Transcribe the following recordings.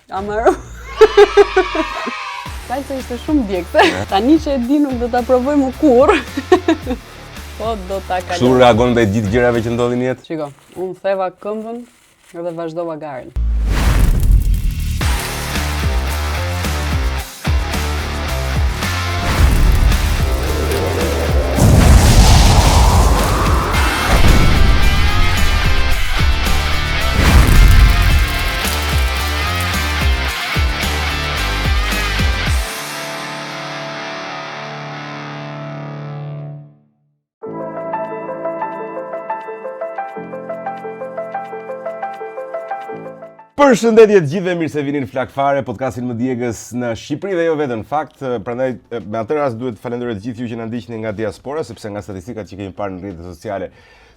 Amaro. Salsa ishte shumë djegse. Tani që e di nuk do ta provoj më kurrë. Po do ta kaloj. Kështu reagon ndaj gjithë gjërave që ndodhin në jetë? Shiko, unë theva këmbën dhe vazhdova garin. Përshëndetje të gjithëve, mirë se vini në Flak Fare, podcastin më djegës në Shqipëri dhe jo vetëm. Në fakt, prandaj me atë rast duhet të falenderoj të gjithë ju që na ndiqni nga diaspora, sepse nga statistikat që kemi parë në rrjetet sociale,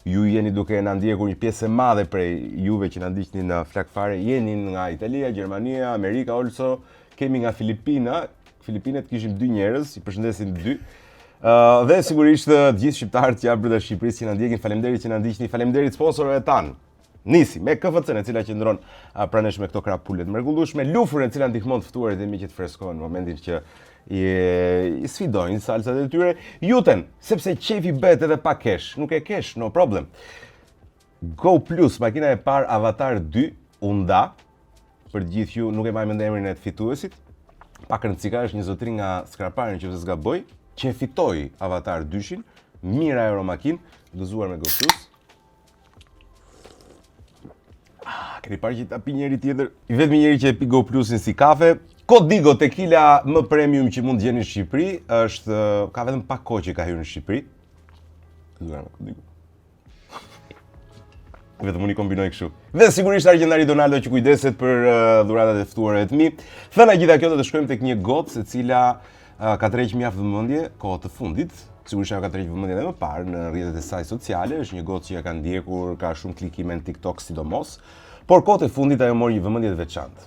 ju jeni duke na ndjekur një pjesë e madhe prej juve që na ndiqni në Flak Fare, jeni nga Italia, Gjermania, Amerika, also kemi nga Filipina. Filipinet kishim 2 njerëz, i përshëndesim 2. Dhe sigurisht të gjithë shqiptarët që janë brenda Shqipërisë që na ndjekin, faleminderit që na ndiqni, faleminderit sponsorëve tanë. Nisi me KFC-n e cila qëndron pranesh me këto krapulet mrekullueshme, Lufrën e cila ndihmon të ftuarit dhe miqët freskohen në momentin që i sfidojnë salsat e tyre, Juten, sepse qefi bëhet edhe pa kesh, nuk e kesh, no problem. Go Plus, makina e parë Avatar 2, unda, për gjithë ju nuk e mbaj mend emrin e fituesit. Pak rëndësika është një zotëri nga Skrapari nëse s'gaboj, që fitoi Avatar 2-shin, mira euro makinë, gëzuar me Go Plus. Keni parë që ta pi njëri tjetër, i vetmi njeri që e pi Go Plusin si kafe. Codigo tequila më premium që mund të gjeni në Shqipëri, është ka vetëm pak kohë që ka hyrë në Shqipëri. Gëzuar me Codigo. Vetëm unë i kombinoj kështu. Dhe sigurisht Argjendari Donaldo që kujdeset për dhuratat e ftuarve të mi. Thëna gjitha kjo do të shkojmë tek një gocë e cila ka tërheqë mjaft vëmendje kohë të fundit. Sigurisht ajo ka tërheqë vëmendjen edhe më parë në rrjetet e saj sociale, është një gocë që ja ka ndjekur, ka shumë klikime në TikTok sidomos, por kohët e fundit ajo mori një vëmendje të veçantë.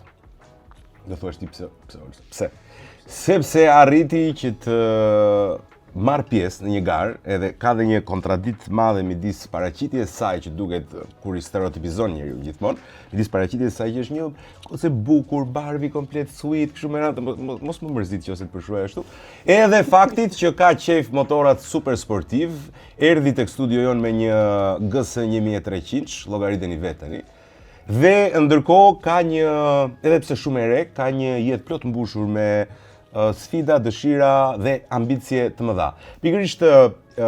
Do thuash ti pse? Sepse arriti që të marr pjesë në një garë, edhe ka dhe një kontradiktë të madhe midis paraqitjes së saj që duket kur i stereotipizon njeriu gjithmonë, midis paraqitjes së saj që është një ose bukur, Barbie komplet sweet, kështu me radhë, mos më mërzit nëse të përshkruaj ashtu. Edhe faktit që ka qejf motorat super sportiv, erdhi tek studio jon me një GS 1300, llogariteni vetë tani. Dhe ndërkohë ka një, edhe pse shumë e re, ka një jetë plot mbushur me sfida, dëshira dhe ambicie të mëdha. Pikërisht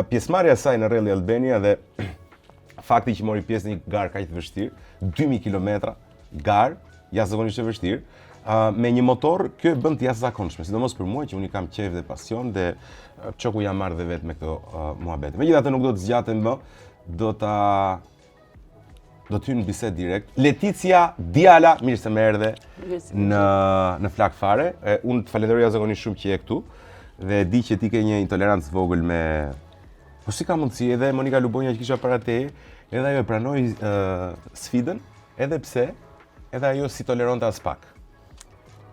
pjesëmarrja e saj në Rally Albania dhe fakti që mori pjesë në një garë kaq të vështirë, 2000 kilometra, garë jashtëzakonisht e vështirë, me një motor, kjo e bën të jashtëzakonshme, sidomos për mua që unë kam qejf dhe pasion dhe çoku jam marrë dhe vetë me këto muhabete. Megjithatë nuk do të zgjatem më, do të hynë në bisedë direkt. Leticia Djala, mirë se më erdhe në Flak Fare. Unë të falenderoj jashtëzakonisht shumë që je këtu dhe di që ti ke një intolerancë vogël me... Po si ka mundësi, edhe Monika Lubonja që kisha para teje, edhe ajo e pranoi sfidën, edhe pse, edhe ajo si toleronte as pak.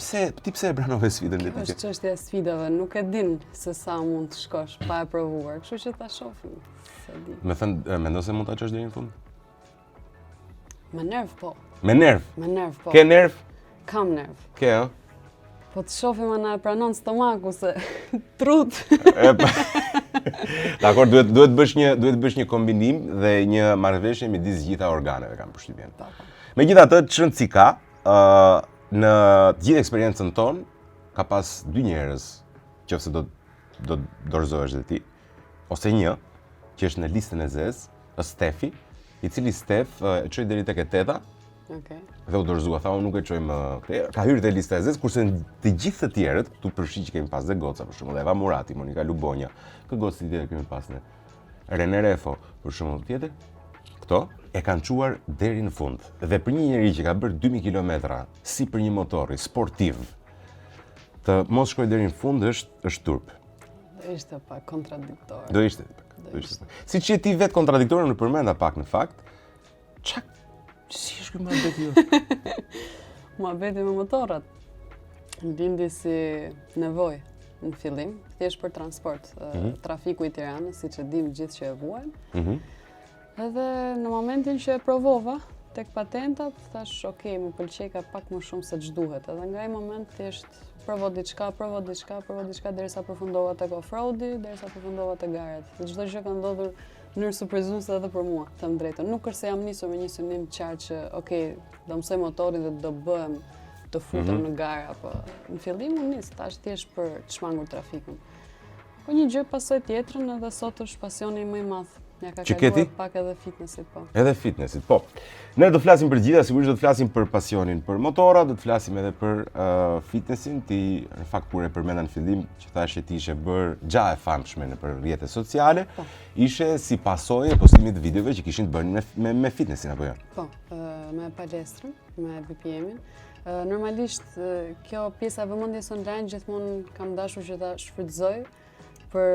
Ti pse e pranove sfidën, Leticia? Është çështja e sfidave, nuk e din se sa mund të shkosh pa e provuar, kështu që ta shohim. Me thënë, mendon se mund ta çosh deri në fund? Me nerv, po. Me nerv? Me nerv, po. Ke nerv? Kam nerv. Ke, ë? Po të shohim ana e pranon stomaku se trut. Dakor, duhet bësh një kombinim dhe një marrëveshje midis gjitha organeve, kam përshtypjen. Megjithatë, çrëndsi ka, në të gjithë eksperiencën tonë ka pas 2 njerëz, nëse do dorëzohesh dhe ti, ose një që është në listën e zezë, është Stefi, i cili Stef çoi deri tek e 8-a. Okej. Dhe u dorëzua, tha unë nuk e çoj më këtë. Ka hyrë te lista e zezë, kurse të gjithë të tjerët, këtu përfshi që kemi pas dhe goca për shembull, Eva Murati, Monika Lubonja, kë gocë tjetër kemi pas ne. René Refo, për shembull tjetër. Këto e kanë çuar deri në fund. Dhe për një njerëz që ka bërë 2000 kilometra, si për një motori sportiv, të mos shkojë deri në fund është turp. Do ishte pak kontradiktor. Do ishte. Si që ti vetë kontradiktore në përmenda pak në fakt, si është kjo muhabeti jo? Muhabeti me motorat. Lindi si nevojë në fillim, thjesht për transport. Trafiku i Tiranës, siç e dim gjithë që e vuajmë. Edhe në momentin që e provova, tek patentat, thash, okay, më pëlqej ka pak më shumë se ç'duhet. Edhe nga ai moment thjesht provo diçka derisa përfundova tek off-roadi, derisa përfundova tek garat. Dhe çdo gjë ka ndodhur në mënyrë surprizuese edhe për mua, them drejtën. Nuk është se jam nisur me një synim të qartë që, okay, do mësoj motorin dhe do bëhem të futem në gara, po në fillim unë nis, tash thjesht për të shmangur trafikun. Po një gjë pasoj tjetrën edhe sot është pasioni më i madh. Ja ka kaluar pak edhe fitnessit, po. Edhe fitnessit, po. Ne do të flasim për gjitha, sigurisht do të flasim për pasionin për motora, do të flasim edhe për fitnessin. Ti, në fakt, kur e përmenda në fillim, që thashe ti ishe bërë gja e famshme në për rrjetet sociale, ishe si pasojë e postimit të videove që kishin të bërë me fitnessin, apo jo? Po, me palestrën, me BPM-in. Normalisht, kjo pjesa e vëmendjes online gjithmonë kam dashur që ta shfrytëzoj për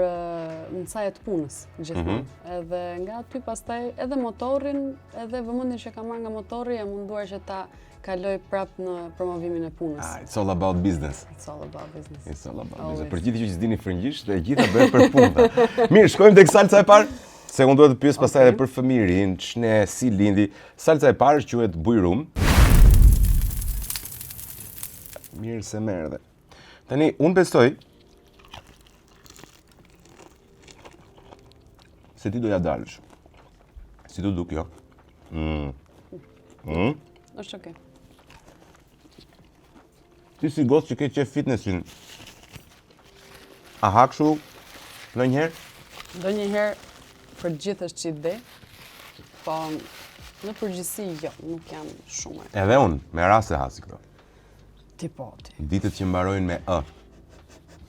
nësajet punës gjithmonë. Edhe nga aty pastaj edhe motorin, edhe vëmendjen që kam marrë nga motori, jam munduar që ta kaloj prapë në promovimin e punës. It's all about business. It's all about business. It's all about business. Për gjithë që s'dini frëngjisht, e gjitha bëhet për punë. Mirë, shkojmë tek salca e parë. Se unë duhet të pyes pastaj edhe për fëmirin, ç'ne si lindi. Salca e parë quhet bujrum. Mirë se merrde. Tani unë besoj se ti do ja dalësh. Si do duk, jo? Është okay. Ti si gocë që ke qef fitnessin, a hakshu ndonjëherë? Ndonjëherë për gjithë është që ide, po në përgjithësi jo, nuk janë shumë. Edhe unë, me raste hasi këto. Ti po, ti. Ditët që mbarojnë me ë.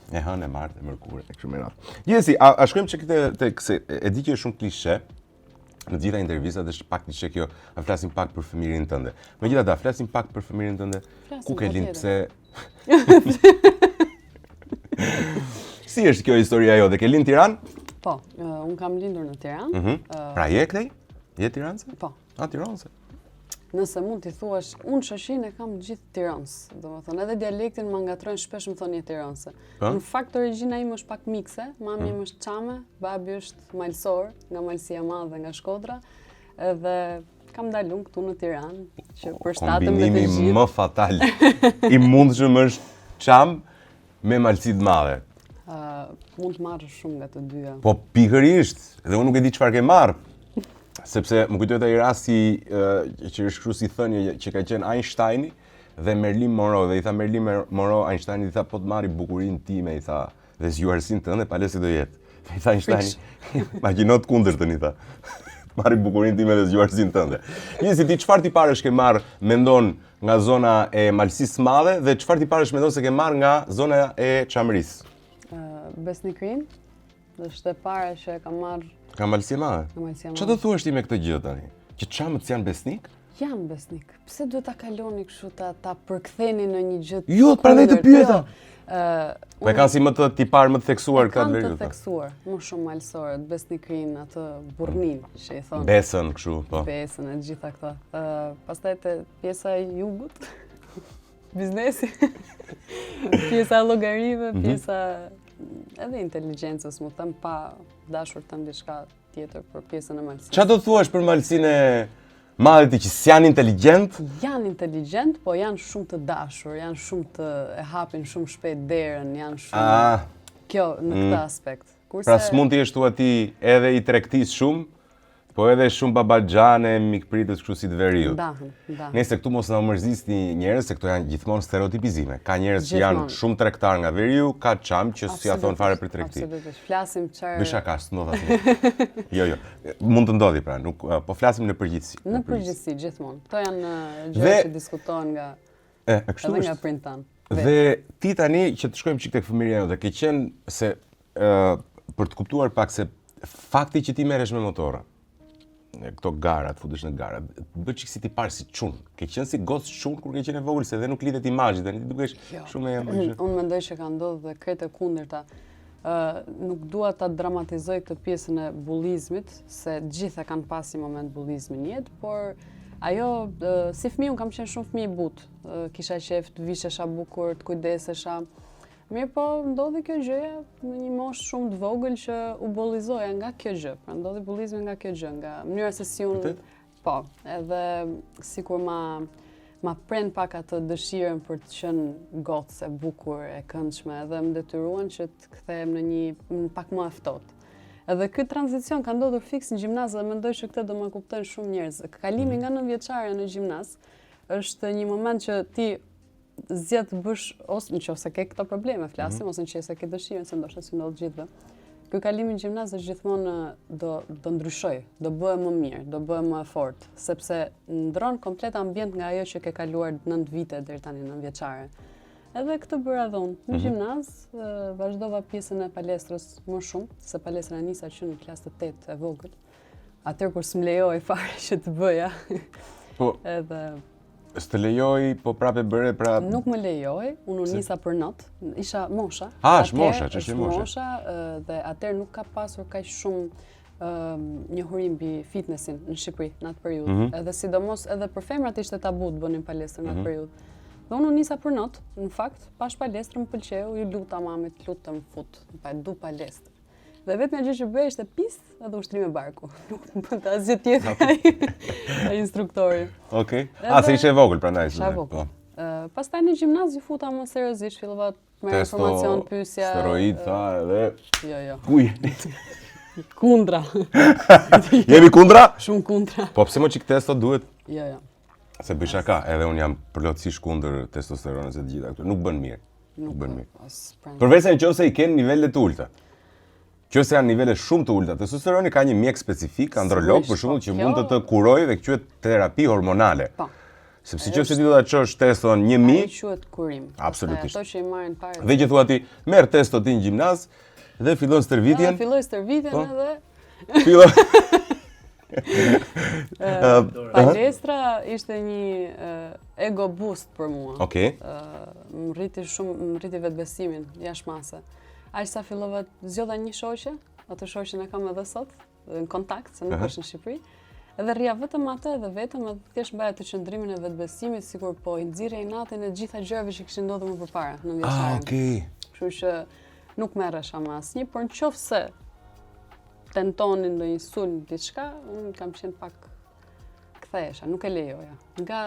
E hënë, e martë, e mërkure, e kështu me radhë. Gjithsesi, a shkojmë që këtë, se e di që është shumë klishe, në gjitha intervistat është pak klishe kjo, a flasim pak për fëmirin tënde. Megjithatë, a flasim pak për fëmirin tënde, ku ke lind, pse... Si është kjo historia jote, ke lind Tiranë? Po, unë kam lindur në Tiranë. Pra je këtej? Je tiranëse? Po. A, tiranëse. Nëse mund t'i thuash, unë shoqinë e kam gjithë Tiranës, domethënë edhe dialektin më ngatrojnë shpesh më thonë je tiranëse. Në fakt origjina ime është pak mikse, mami im është çame, babi është malsor, nga Malësia e Madhe, nga Shkodra, edhe kam dalë unë këtu në Tiranë, që përshtatem me të gjithë. Kombinimi më fatal i mundshëm është çam me Malësi të Madhe. Mund të marrë shumë nga të dyja. Po pikërisht, dhe unë nuk e di çfarë ke marrë. Sepse më kujtohet ai rasti që është kështu si thënie që ka qenë Einsteini dhe Marilyn Monroe, dhe i tha Marilyn Monroe Einsteinit, i tha po të marri bukurinë time, i tha, dhe zgjuarsinë tënde, pale si do jetë. I tha Einsteini, imagjino të kundërtën, i tha. Marri bukurinë time dhe zgjuarsinë tënde. Njësi ti çfarë tiparesh ke marr mendon nga zona e Malësisë së Madhe dhe çfarë tiparesh mendon se ke marr nga zona e Çamërisë? Besnikrin, dhe është e para që e kam marrë. Ka Malësi e Madhe? Ka Malësi e Madhe. Çfarë do thuash ti me këtë gjë tani? Që çamët janë besnik? Janë besnik. Pse duhet ta kaloni kështu ta përktheni në një gjë? Jo, prandaj të pyeta. Po e kanë si më të tipar, më të theksuar këtë Kanë veriut. të theksuar, më shumë malësorët, besnikrin, atë burrnin, që i thonë. Besën kështu, po. Besën e gjitha këto. Pastaj te pjesa e jugut, biznesi, pjesa e llogarive, pjesa edhe inteligjencës, më them pa dashur të them diçka tjetër për pjesën e malësisë. Çfarë do thuash për Malësinë e Madhe ti që s'janë inteligjent? Janë inteligjent, po janë shumë të dashur, janë shumë të e hapin shumë shpejt derën, janë shumë kjo në këtë aspekt. Pra s'mund të jesh thua ti edhe i tregtis shumë, po edhe shumë babaxhane, mikpritës kështu si të veriut. Ndahen. Nëse këtu mos na mërzisni njerëz, se këto janë gjithmonë stereotipizime. Ka njerëz që janë shumë tregtar nga veriu, ka çam që s'ia thon fare për tregti. Absolutisht. Flasim çfarë. Bësh shaka, s'ndodh atë. Jo. Mund të ndodhi pra, nuk po flasim në përgjithësi. Në përgjithësi gjithmonë. Këto janë gjëra që diskutohen nga edhe nga print tan. Dhe ti tani që të shkojmë çik tek fëmijëria jote, ke qenë se për të kuptuar pak se fakti që ti merresh me motora, këto garat, futesh në garat, bë çik si ti parë si çun. Ke qenë si gocë çun kur ke qenë e vogël, se dhe nuk lidhet imazhi, tani ti dukesh shumë e ëmbëlshëm. Unë mendoj që ka ndodhur dhe krejt e kundërta. Nuk dua ta dramatizoj këtë pjesën e bullizmit, se gjitha kanë pas një moment bullizmi në jetë, por ajo si fëmijë unë kam qenë shumë fëmijë i butë. Kisha qef të vishesha bukur, të kujdesesha. Mirë po, ndodhi kjo gjëja në një moshë shumë të vogël që u bollizoja nga kjo gjë. Pra ndodhi bullizmi nga kjo gjë, nga mënyra se si unë Po, edhe sikur ma pren pak atë dëshirën për të qenë gocë e bukur, e këndshme, edhe më detyruan që të kthehem në pak më e ftohtë. Edhe ky tranzicion ka ndodhur fiks në gjimnaz dhe mendoj që këtë do ma kuptojnë shumë njerëz. Kalimi nga 9-vjeçare në gjimnaz është një moment që ti zgjedh të bësh ose nëse ke këto probleme, flasim, ose nëse ke dëshirën, se ndoshta si ndodh gjithëve. Ky kalim në gjimnaz është gjithmonë do ndryshoj, do bëhe më mirë, do bëhe më e fortë, sepse ndron komplet ambient nga ajo që ke kaluar 9 vite deri tani 9-vjeçare. Edhe këtë bëra dhe unë. Në gjimnaz vazhdova pjesën e palestrës më shumë, se palestra nisa që në klasë të 8 e vogël. Atëherë kur s'm lejoi fare që të bëja. Po. Edhe s'të lejoj, po prape bëre pra... Nuk më lejoj, unë nisa për not, isha mosha. Është mosha, që është mosha. Dhe atëherë nuk ka pasur kaq shumë njohuri mbi fitnessin në Shqipëri në atë periudhë. Edhe sidomos edhe për femrat ishte tabu të bënin palestrë në atë periudhë. Dhe unë nisa për not, në fakt, pash palestrë më pëlqeu, ju luta mamit, luta më fut, du palestrë. Dhe vetëm gjë që bëj ishte pistë edhe ushtrime barku. Nuk më bënte asgjë tjetër ai instruktori. Okej. Se ishe e vogël prandaj. Isha e vogël. Pastaj në gjimnaz ju futa më seriozisht, fillova të merr informacion, pyesja. Steroid, tha edhe. Jo. Kuj. Kundra. Jemi kundra? Shumë kundra. Po pse më çik testo duhet? Jo. Se bëj shaka, edhe unë jam plotësisht kundër testosteronit e të gjitha këto. Nuk bën mirë. Nuk bën mirë. Përveç se nëse i ken nivelet të ulta. Nëse janë nivele shumë të ulta, testosteroni ka një mjek specifik, androlog për shembull, që mund të kurojë dhe quhet terapi hormonale. Po. Sepse nëse ti do ta çosh teston 1000, ai quhet kurim. Absolutisht. Ato që i marrin parë. Dhe që thua ti, merr testo ti në gjimnaz dhe fillon stërvitjen. Filloi stërvitjen edhe fillon palestra ishte një ego boost për mua. Okej. Më rriti vetbesimin jashtë mase. Aq sa fillova të zgjodha një shoqe, atë shoqen e kam edhe sot, në kontakt, se nuk është në Shqipëri. Edhe rria vetëm atë edhe vetëm, edhe thjesht mbaja të qëndrimin e vetbesimit, sikur po i nxirrej natin e gjitha gjërave që kishin ndodhur më përpara në vjeçaren. Okej. Kështu që nuk merresha më asnjë, por nëse tentonin ndonjë sulm diçka, unë kam qenë pak kthehesha, nuk e lejoja. Nga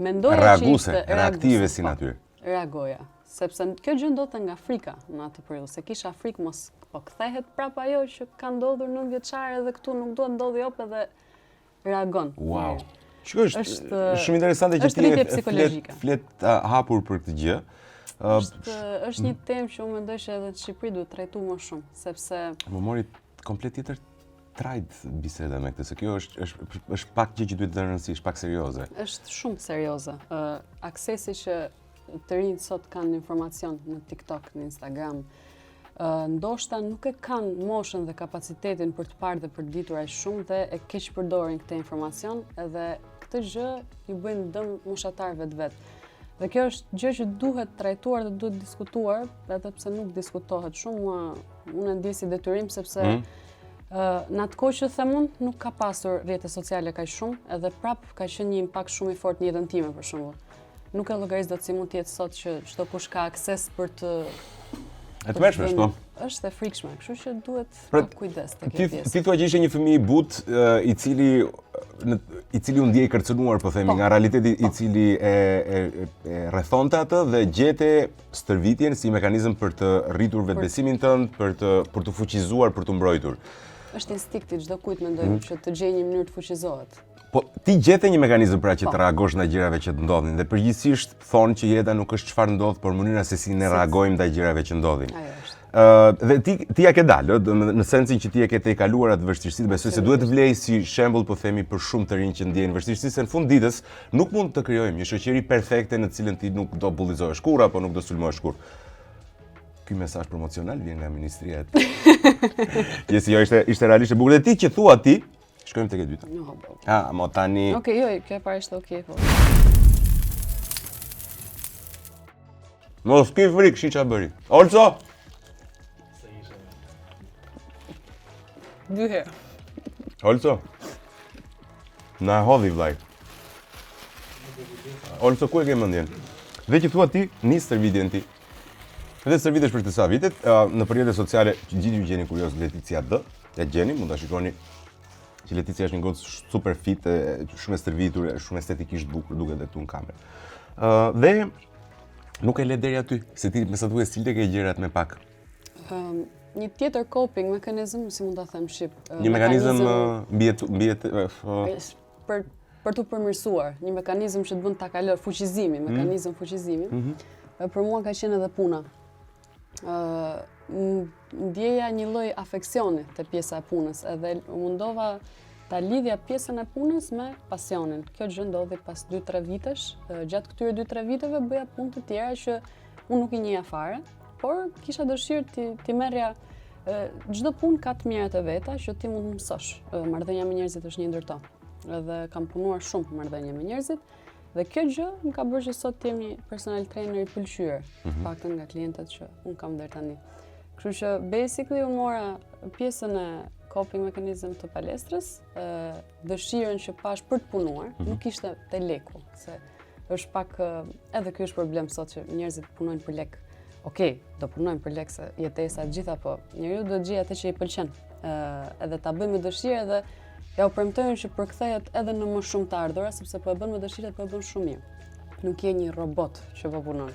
mendoja që ishte reaktive si natyrë. Reagoja, sepse kjo gjë ndodhte nga frika në atë periudhë, se kisha frikë mos po kthehet prapë ajo që ka ndodhur 9 vjeçare dhe këtu nuk duhet ndodhi jop edhe reagon. Wow. Shikoj, është shumë interesante që ti flet hapur për këtë gjë. Është një temë që unë mendoj që edhe në Shqipëri duhet trajtuar më shumë, sepse më mori komplet tjetër trajt biseda me këtë, se kjo është pak gjë që duhet të rëndësi, është pak serioze. Është shumë serioze. Aksesi që të rinjt sot kanë informacion në TikTok, në Instagram, ndoshta nuk e kanë moshën dhe kapacitetin për të parë dhe për të ditur aq shumë dhe e keq përdorin këtë informacion, edhe këtë gjë ju bëjnë dëm moshatarëve vet. Dhe kjo është gjë që duhet trajtuar dhe duhet diskutuar, edhe pse nuk diskutohet shumë, unë e ndjej si detyrim sepse në atë kohë që them unë, nuk ka pasur rrjete sociale kaq shumë, edhe prap ka qenë një impakt shumë i fortë në jetën time për shembull. Nuk e llogaris dot si mund të jetë sot që çdo kush ka akses për të e të mëshme, po. Është e frikshme, kështu që duhet pak kujdes tek kjo pjesë. Ti thua që ishe një fëmijë i butë i cili u ndjej kërcënuar, po themi, nga realiteti i cili e rrethonte atë dhe gjete stërvitjen si mekanizëm për të rritur vetbesimin tënd, për të fuqizuar, për të mbrojtur. Është instinkti çdo kujt mendoj që të gjejë një mënyrë të fuqizohet. Po ti gjete një mekanizëm pra që të reagosh ndaj gjërave që të ndodhin dhe përgjithsisht thonë që jeta nuk është çfarë ndodh, por mënyra se si ne reagojmë ndaj gjërave që ndodhin. Ajo është. Dhe ti ja ke dalë, në sensin që ti e ke tejkaluar atë vështirësitë, besoj se duhet vlej si shembull, po themi, për shumë të rinj që ndjejnë vështirësi, se në fund ditës nuk mund të krijojmë një shoqëri perfekte në të cilën ti nuk do bullizohesh kurrë apo nuk do sulmohesh kurrë. Ky mesazh promocional vjen nga Ministria e Jesi, jo, ishte realisht e bukur. Dhe ti që thua ti, shkojmë tek e dyta. Mo tani. Okej, jo, kjo e para ishte okej, po. Mos ke frikë, shi çfarë bëri. Olco? Dy herë. Olco? Na hodhi vllai. Olco, ku e ke mendjen? Dhe që thua ti, nis stërvitjen ti. Edhe stërvitesh për të sa vitet, në rrjetet sociale që gjithë ju gjeni kurioz Leticia D, e gjeni, mund ta shikoni që Leticia është një gocë super fit, shumë e stërvitur, shumë estetikisht bukur, duket edhe këtu në kamerë. Dhe nuk e le deri aty, se ti me sa duhet stilte ke gjërat me pak. Një tjetër coping mekanizëm, si mund ta them shqip. Një mekanizëm për të përmirësuar, një mekanizëm që të bën ta kaloj fuqizimi, mekanizëm fuqizimi. Për mua ka qenë edhe puna. Ndjeja një lloj afeksioni te pjesa e punës, edhe mundova ta lidhja pjesën e punës me pasionin. Kjo gjë ndodhi pas 2-3 vitesh. Gjatë këtyre 2-3 viteve bëja punë të tjera që unë nuk i njeh fare, por kisha dëshirë ti merrja çdo punë ka të mirat e veta që ti mund të mësosh. Marrëdhënia me njerëzit është një ndër to. Edhe kam punuar shumë marrëdhënie me njerëzit. Dhe kjo gjë më ka bërë që sot jemi personal trainer i pëlqyer, paktën nga klientët që unë kam deri tani. Kështu që basically unë mora pjesën e coping mekanizëm të palestrës, dëshirën që pash për të punuar, nuk ishte te leku, se është pak edhe ky është problem sot që njerëzit punojnë për lek. Okej, do punojnë për lek se jetesa e gjitha, po njeriu do të gjejë atë që i pëlqen. Edhe ta bëjmë me dëshirë dhe ja u premtojnë që përkthehet edhe në më shumë të ardhura, sepse po e bën me dëshirë, po e bën shumë mirë. Nuk je një robot që po punon.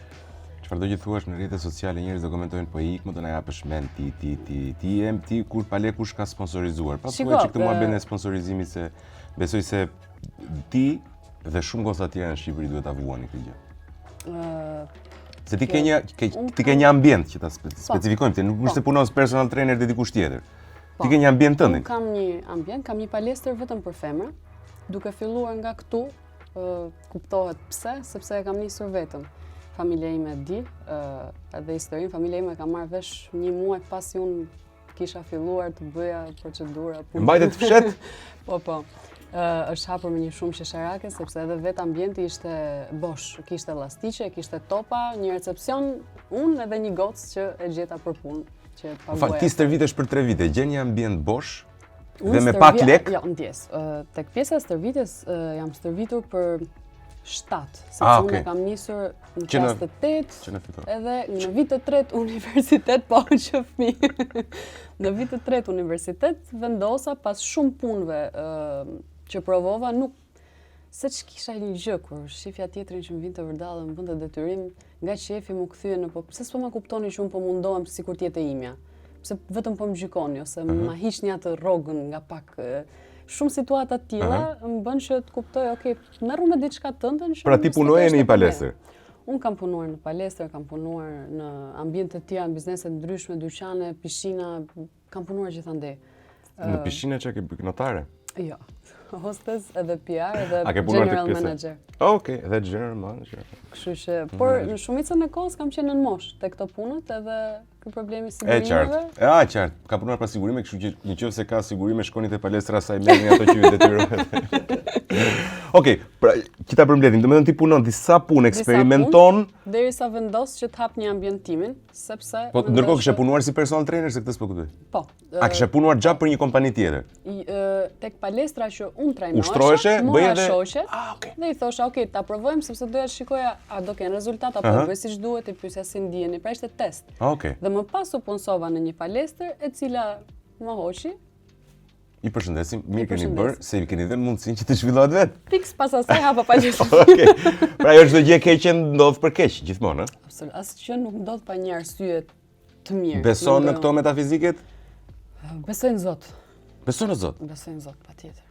Çfarëdo që thuash në rrjetet sociale, njerëz do komentojnë po ik, më të na japësh mend ti kur palekush ka sponsorizuar. Pa thuaj që këtë muhabet e sponsorizimit se besoj se ti dhe shumë goca të tjera në Shqipëri duhet ta vuani këtë gjë. Se ti ke një ambient që ta specifikojmë ti, nuk është se punon personal trainer te dikush tjetër. Ti ke një ambient tënd. Unë kam një ambient, kam një palestër vetëm për femra, duke filluar nga këtu, kuptohet pse, sepse e kam nisur vetëm. Familja ime di, edhe historinë, familja ime ka marrë vesh një muaj pasi unë kisha filluar të bëja procedura. Mbajtet fshet? Po. Është hapur me një shumë qesharake, sepse edhe vetë ambienti ishte bosh, kishte elastiqe, kishte topa, një recepcion, unë edhe një gocë që e gjeta për punë. Ti stërvitesh për 3 vite, gjen një ambient bosh dhe me pak lek? Jo, ndjes. Tek pjesa e stërvitjes jam stërvitur për 7, sepse unë kam nisur në klas të 8, edhe në vit të 3 universitet, po që fëmijë. Në vit të 3 universitet vendosa pas shumë punëve që provova, nuk se që kisha një gjë, kur shefja tjetrin që më vinte vërdallë, më bënte detyrim, nga shefi më kthye në po, pse s'po ma kuptoni që unë po mundohem sikur të jetë e imja? Pse vetëm po më gjykoni, ose ma hiqni atë rrogën nga pak. Shumë situata të tilla më bën që të kuptoj, okay, merru me diçka tënde. Pra ti punoje në një palestër? Unë kam punuar në palestër, kam punuar në ambiente të tjera, në biznese të ndryshme, dyqane, pishina, kam punuar gjithandej. Në pishina që ke notare? Jo. Hostess, edhe PR, edhe general manager. Okej, edhe general manager. Kështu që, por në shumicën e kohës kam qenë në moshë tek këto punët, edhe ky problemi sigurimeve. Qartë. Ka punuar pa sigurime, kështu që nëse ka sigurime shkoni te palestra saj merrni ato që ju detyrohet. Okej, pra kita përmbledhim, domethënë ti punon disa punë, eksperimenton derisa vendos që të hap një ambientimin, sepse po ndërkohë kishe punuar si personal trainer se këtë s'po kuptoj. Po. A kishe punuar gjatë për një kompani tjetër? Tek palestra që unë trajnohesha, ushtroheshe, bëje edhe dhe i thosha, okay, ta provojmë sepse doja të shikoja a do kenë rezultat apo bëj siç duhet, i pyesja si ndiheni, pra ishte test. Dhe më pas u punsova në një palestër e cila më hoqi. I përshëndesim, mirë keni bërë, se i keni dhënë mundësinë që të zhvillohet vetë. Fiks pas asaj hapa palestër. Okej. Pra jo çdo gjë e keqe ndodh për keq gjithmonë, ëh? Absolutisht, asgjë nuk ndodh pa një arsye të mirë. Beson në këto metafiziket? Besoj në Zot. Beson në Zot? Besoj në Zot, patjetër.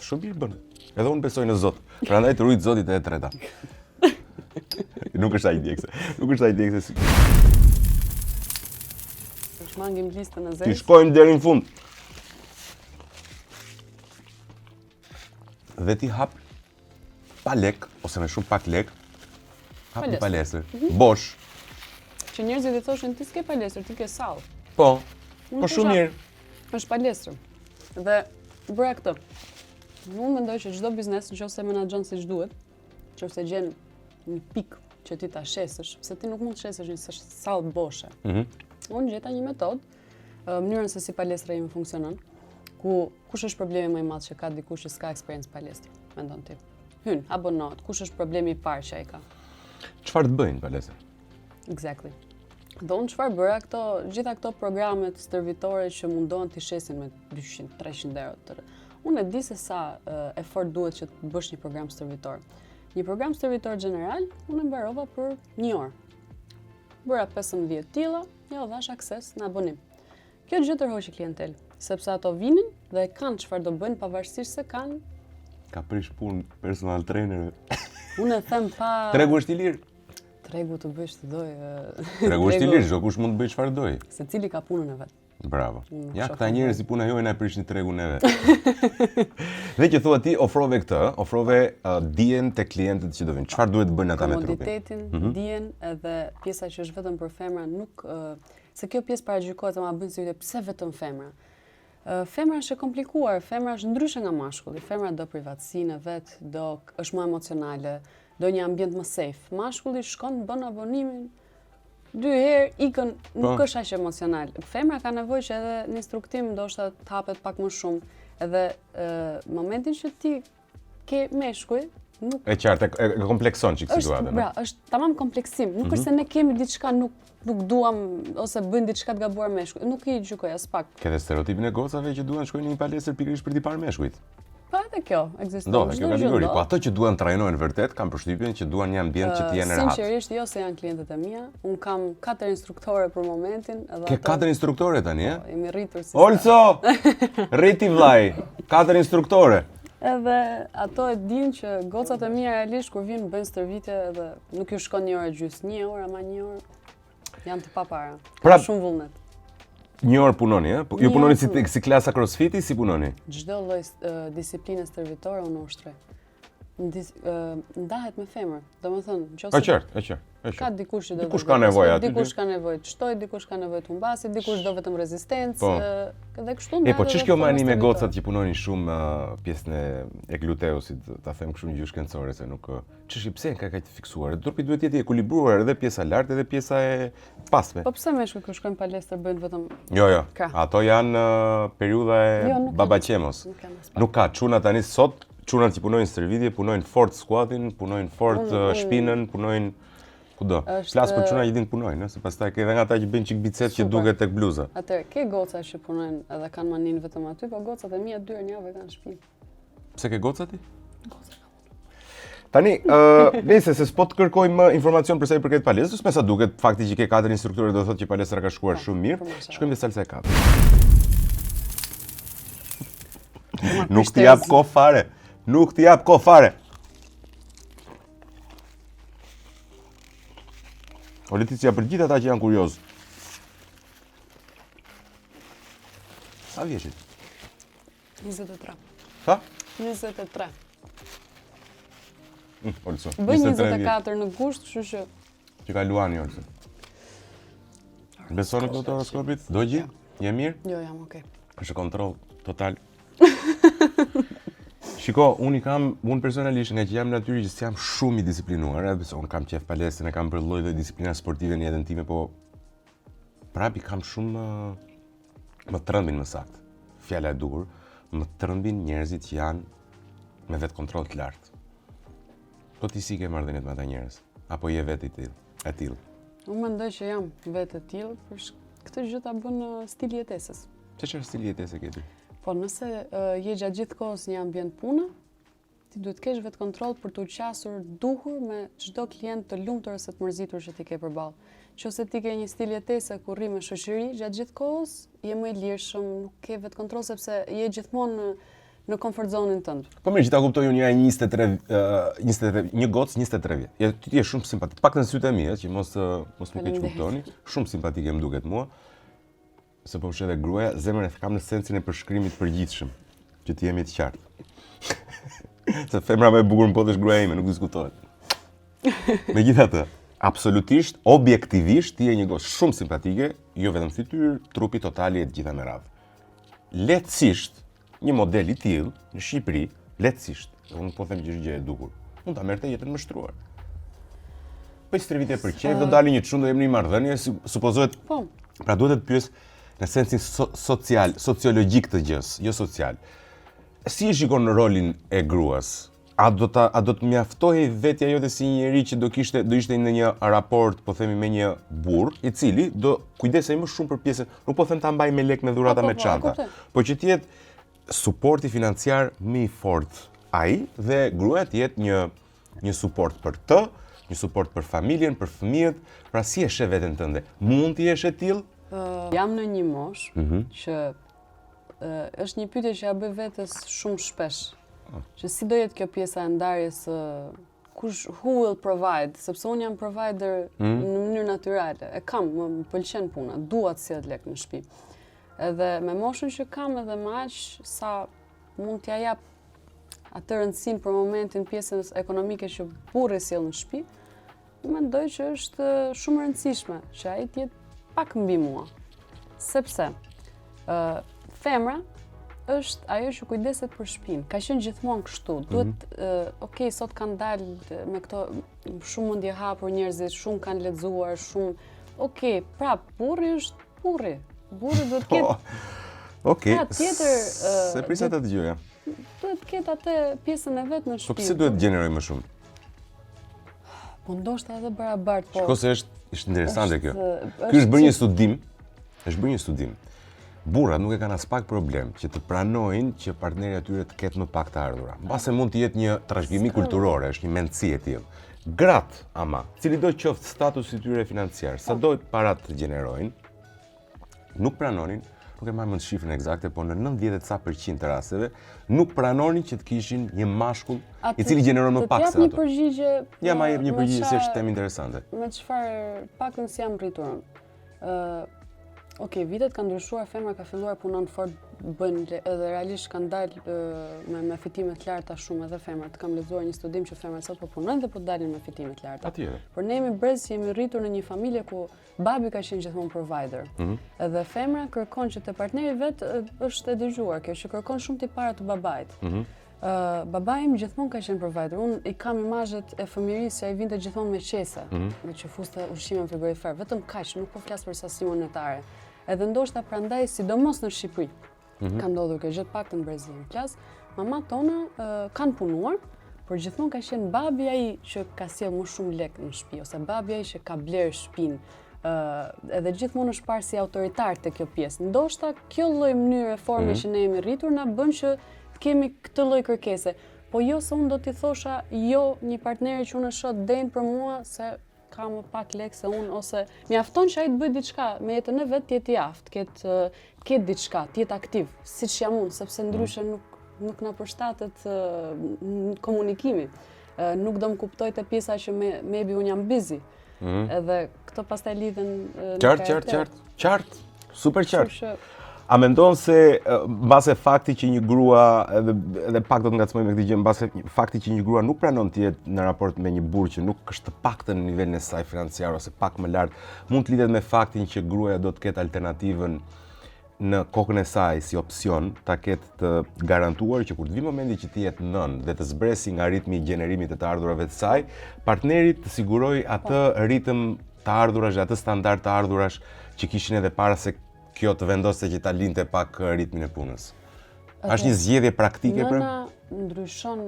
Shumë mirë bën. Edhe unë besoj në Zot. Prandaj të rujt Zotit e treta. Nuk është ai djegse. Nuk është ai djegse. Shmangim listën e zezë. Ti shkojmë deri në fund. Dhe ti hap pa lek, ose me shumë pak lek, hap një palestër, bosh. Që njerëzit i thoshin, ti s'ke palestër, ti ke sallë. Po shumë mirë. Është palestër. Dhe bëra këtë. Unë mendoj që çdo biznes, nëse menaxhon siç duhet, nëse gjen një pikë që ti ta shesësh, sepse ti nuk mund të shesësh një sallë boshe. Unë gjeta një metodë, mënyrën se si palestra ime funksionon, ku kush është problemi më i madh që ka dikush që s'ka eksperiencë palestre, mendon ti? Hyn, abonohet, kush është problemi i parë që ai ka? Çfarë të bëjnë palestra? Exactly. Dhe unë çfarë bëra gjitha këto programet stërvitore që mundohen t'i shesin me 200-300 euro. Unë e di se sa effort duhet që të bësh një program stërvitor. Një program stërvitor general, unë e mbarova për 1 orë. Bëra 15 tilla, ja u dhash akses në abonim. Kjo gjë tërhoqi klientel, sepse ato vinin dhe kanë çfarë do bëjnë pavarësisht se kanë. Ka prish punë personal trainer. Unë e them pa Tregu është i lirë. tregu të bësh të doj. Tregu është i lirë, çdo kush mund të bëj çfarë doj. Secili ka punën e vet. Bravo. Ja, shoh këta njerëz si puna joje na prishin tregun e vet. Dhe që thua ti, ofrove këtë, ofrove dijen te klientët që do vinë. Çfarë duhet të bëjnë ata me trupin? Komoditetin, dijen edhe pjesa që është vetëm për femra nuk se kjo pjesë paragjykohet ama bën se pse vetëm femra. Femra është e komplikuar, femra është ndryshe nga mashkulli. Femra do privatësinë e vet, është më emocionale, do një ambient më safe. Mashkulli shkon bën abonimin 2 herë ikën, nuk është aq emocional. Femra ka nevojë që edhe në instruktim ndoshta të hapet pak më shumë, edhe momentin që ti ke meshkuj, nuk E qartë, e komplekson çik situatën. Bra, është tamam kompleksim. Nuk është se ne kemi diçka nuk duam ose bëjnë diçka të gabuar meshkuj. Nuk i gjykoj as pak. Ke dhe stereotipin e gocave që duan shkojnë në një palestër pikërisht për t'i parë meshkujt. Po edhe kjo ekziston. Ndodhe kjo kategori, po ato që duan trajnojnë vërtet kanë përshtypjen që duan një ambient që të jenë rehat. Sinqerisht jo se janë klientët e mia. Un kam 4 instruktore për momentin, edhe Ke 4 instruktore tani, e? Jemi rritur si Olso! Rriti vllai, 4 instruktore. Edhe ato e dinë që gocat e mia realisht kur vinë bëjnë stërvitje edhe nuk ju shkon 1 orë gjys, 1 orë ama 1 orë janë të papara. Pra- Shumë vullnet. 1 orë punoni, e? Ju Një punoni orë si klasa crossfiti, si punoni? Çdo lloj disiplinë stërvitore unë ushtroj. Ndahet me femër. Domethënë, nëse ka dikush që do Dikush ka nevojë aty. Dikush ka nevojë të shtoj, dikush ka nevojë të humbasi, dikush do vetëm rezistencë, Po. Dhe kështu ndahet. Po ç'është kjo edhe mani me forma gocat që punojnë shumë pjesën e gluteusit, ta them kështu në gjuhë shkencore se nuk ç'është pse ka kaq të fiksuar. Trupi duhet të jetë i ekuilibruar edhe pjesa lart edhe pjesa e pasme. Po pse meshkujt kur shkojnë palestër bëjnë vetëm Jo. Ka. Ato janë periudha e Jo, nuk ka. babaqemos. Nuk kanë as pak. Nuk ka çuna tani sot, çunat që punojnë stërvitje, punojnë fort squatin, punojnë fort shpinën, punojnë kudo. Flas për çuna që dinë punojnë, se pastaj ke edhe nga ata që bëjnë çik bicep që duket tek bluza. Atëherë, ke goca që punojnë edhe kanë manin vetëm aty, po gocat e mia 2 herë në javë kanë në shtëpi. Pse ke goca ti? Tani, nëse se s'po të kërkojmë informacion për sa i përket palestrës, me sa duket fakti që ke 4 instruktorë do thotë që palestra ka shkuar shumë mirë. Shkojmë te salsa e katërt. Nuk t'i jap kohë fare. Nuk t'i jap kohë fare. O Leticia, për gjithë ata që janë kurioz. Sa vjeshit? 23. Sa? 23. Olso. Bëj 24 në gusht, kështu që Që ka luani, Olso. Beson në këtë horoskopit? Do gjë? Je mirë? jo, jam okay. Është kontroll total. Shiko, unë personalisht nga që jam natyrë që s'jam shumë i disiplinuar, edhe pse unë kam qef palestrën, e kam për lloj dhe disiplina sportive në jetën time, po prapi kam shumë më trembin më saktë. Fjala e duhur, më trembin njerëzit që janë me vetë kontroll të lartë. Po ti si ke marrëdhëniet me ata njerëz? Apo je vetë e tillë? Unë mendoj që jam vetë e tillë, për këtë gjë ta bën stili jetesës. Ç'është stili jetese ke ti? Po nëse je gjatë gjithë kohës një ambient pune, ti duhet kesh vetë kontroll për të qasur duhur me çdo klient të lumtur ose të mërzitur që ti ke përballë. Nëse ti ke një stil jetese ku rri me shoqëri gjatë gjithë kohës, je më i lirshëm, nuk ke vetë kontroll sepse je gjithmonë në comfort zone-in tënd. Po mirë, që ta kuptoj unë jam 23, një gocë 23 vjet. Ti je shumë simpatik. Pak në sytë e mi, që mos më keq kuptoni. Shumë simpatike më duket mua. Se po është edhe gruaja, zemrën e kam në sensin e përshkrimit përgjithshëm, që ti jemi të qartë. Se femra më e bukur në botë është gruaja ime, nuk diskutohet. Megjithatë, absolutisht, objektivisht ti je një gocë shumë simpatike, jo vetëm fytyrë, trupi totali e të gjitha me radhë. Lehtësisht, një model i tillë në Shqipëri, lehtësisht, unë po them që është gjë e duhur, mund ta merrte jetën mështruar. Po stërvitje për qejf, do dalë një çun do jemi në marrëdhënie, supozohet. Po. Pra duhet të pyes në sensin social, sociologjik të gjës, jo social. Si e shikon rolin e gruas? A do të mjaftohej vetja jote si një njerëz që do ishte në një raport, po themi me një burr, i cili do kujdesej më shumë për pjesën, nuk po them ta mbaj me lek me dhurata me çanta, po që të jetë suporti financiar më i fortë ai dhe gruaja të jetë një suport për të, një suport për familjen, për fëmijët, pra si e sheh veten tënde? Mund të jesh e tillë? Jam në një moshë që është një pyetje që ja bëj vetes shumë shpesh. Që si do jetë kjo pjesa e ndarjes who will provide, sepse unë jam provider në mënyrë natyrale. E kam, më pëlqen puna, dua të sjell lek në shtëpi. Edhe me moshën që kam edhe më aq sa mund t'ja jap atë rëndësinë për momentin pjesën ekonomike që burri sjell në shtëpi, mendoj që është shumë e rëndësishme që ai të jetë pak mbi mua. Sepse femra është ajo që kujdeset për shtëpinë. Ka qenë gjithmonë kështu. Duhet, sot kanë dalë me këto shumë mendje hapur njerëzit, shumë kanë lexuar, shumë. Prap, burri është burri. Burri duhet të ketë tjetër. Se prisa të dëgjoja. Duhet të ketë atë pjesën e vet në shtëpi. Po pse duhet të gjeneroj më shumë? Po ndoshta edhe barabart, po. Shiko se është interesante kjo. Ky është bërë një studim. Burrat nuk e kanë as pak problem që të pranojnë që partneri atyre të ketë më pak të ardhura. Mbase mund të jetë një trashëgimi kulturore, është një mendësi e tillë. Gratë, ama, cili do qoftë statusi i tyre financiar, sado parat të gjenerojnë, nuk pranonin, nuk e marr mend shifrën eksakte, po në 90% të rasteve nuk pranonin që të kishin një mashkull i cili gjeneron më pak se ato. Të jap një përgjigje. Ja, ma jep një përgjigje se është temë interesante. Me çfarë paktën si jam rritur unë. Vitet kanë ndryshuar, femra ka filluar punon fort, bëjnë edhe realisht kanë dalë me fitime të larta shumë edhe femrat. Kam lexuar një studim që femrat sot po punojnë dhe po dalin me fitime të larta. Patjetër. Por ne jemi brez që jemi rritur në një familje ku babi ka qenë gjithmonë provider. Edhe femra kërkon që te partneri vet është e dëgjuar kjo, që kërkon shumë tipare të babait. Babai im gjithmonë ka qenë provider. Unë i kam imazhet e fëmijërisë që ai vinte gjithmonë me qese, me që fuste ushqime në frigorifer, vetëm kaq, nuk po flas për sasi monetare. Edhe ndoshta prandaj, sidomos në Shqipëri, ka ndodhur kjo gjë, paktën në Brezilë. Flas, mamat tona kanë punuar, por gjithmonë ka qenë babi ai që ka sjell më shumë lek në shtëpi, ose babi ai që ka bler shtëpinë. Edhe gjithmonë është parë si autoritar te kjo pjesë. Ndoshta kjo lloj mënyre forme që ne jemi rritur na bën që të kemi këtë lloj kërkese. Po jo se unë do t'i thosha jo një partneri që unë e shoh den për mua se ka më pak lek se unë, ose mjafton që ai të bëj diçka me jetën e vet, të jetë i aftë, ketë diçka, të jetë aktiv, siç jam unë, sepse ndryshe nuk na përshtatet komunikimi. Nuk do më kuptoj te pjesa që maybe unë jam busy. Edhe këto pastaj lidhen Qartë. Super qartë. A mendon se mbase fakti që një grua, edhe pak do të ngacmoj me këtë gjë, mbase fakti që një grua nuk pranon të jetë në raport me një burr që nuk është të paktën në nivelin e saj financiar ose pak më lart, mund të lidhet me faktin që gruaja do të ketë alternativën në kokën e saj si opsion, ta ketë të garantuar që kur të vi momenti që të jetë nën dhe të zbresi nga ritmi i gjenerimit të ardhurave të saj, partneri të siguroj atë ritëm të ardhurash dhe atë standard të ardhurash që kishin edhe para se kjo të vendoste që ta linte pak ritmin e punës. Është një zgjedhje praktike për? Nëna ndryshon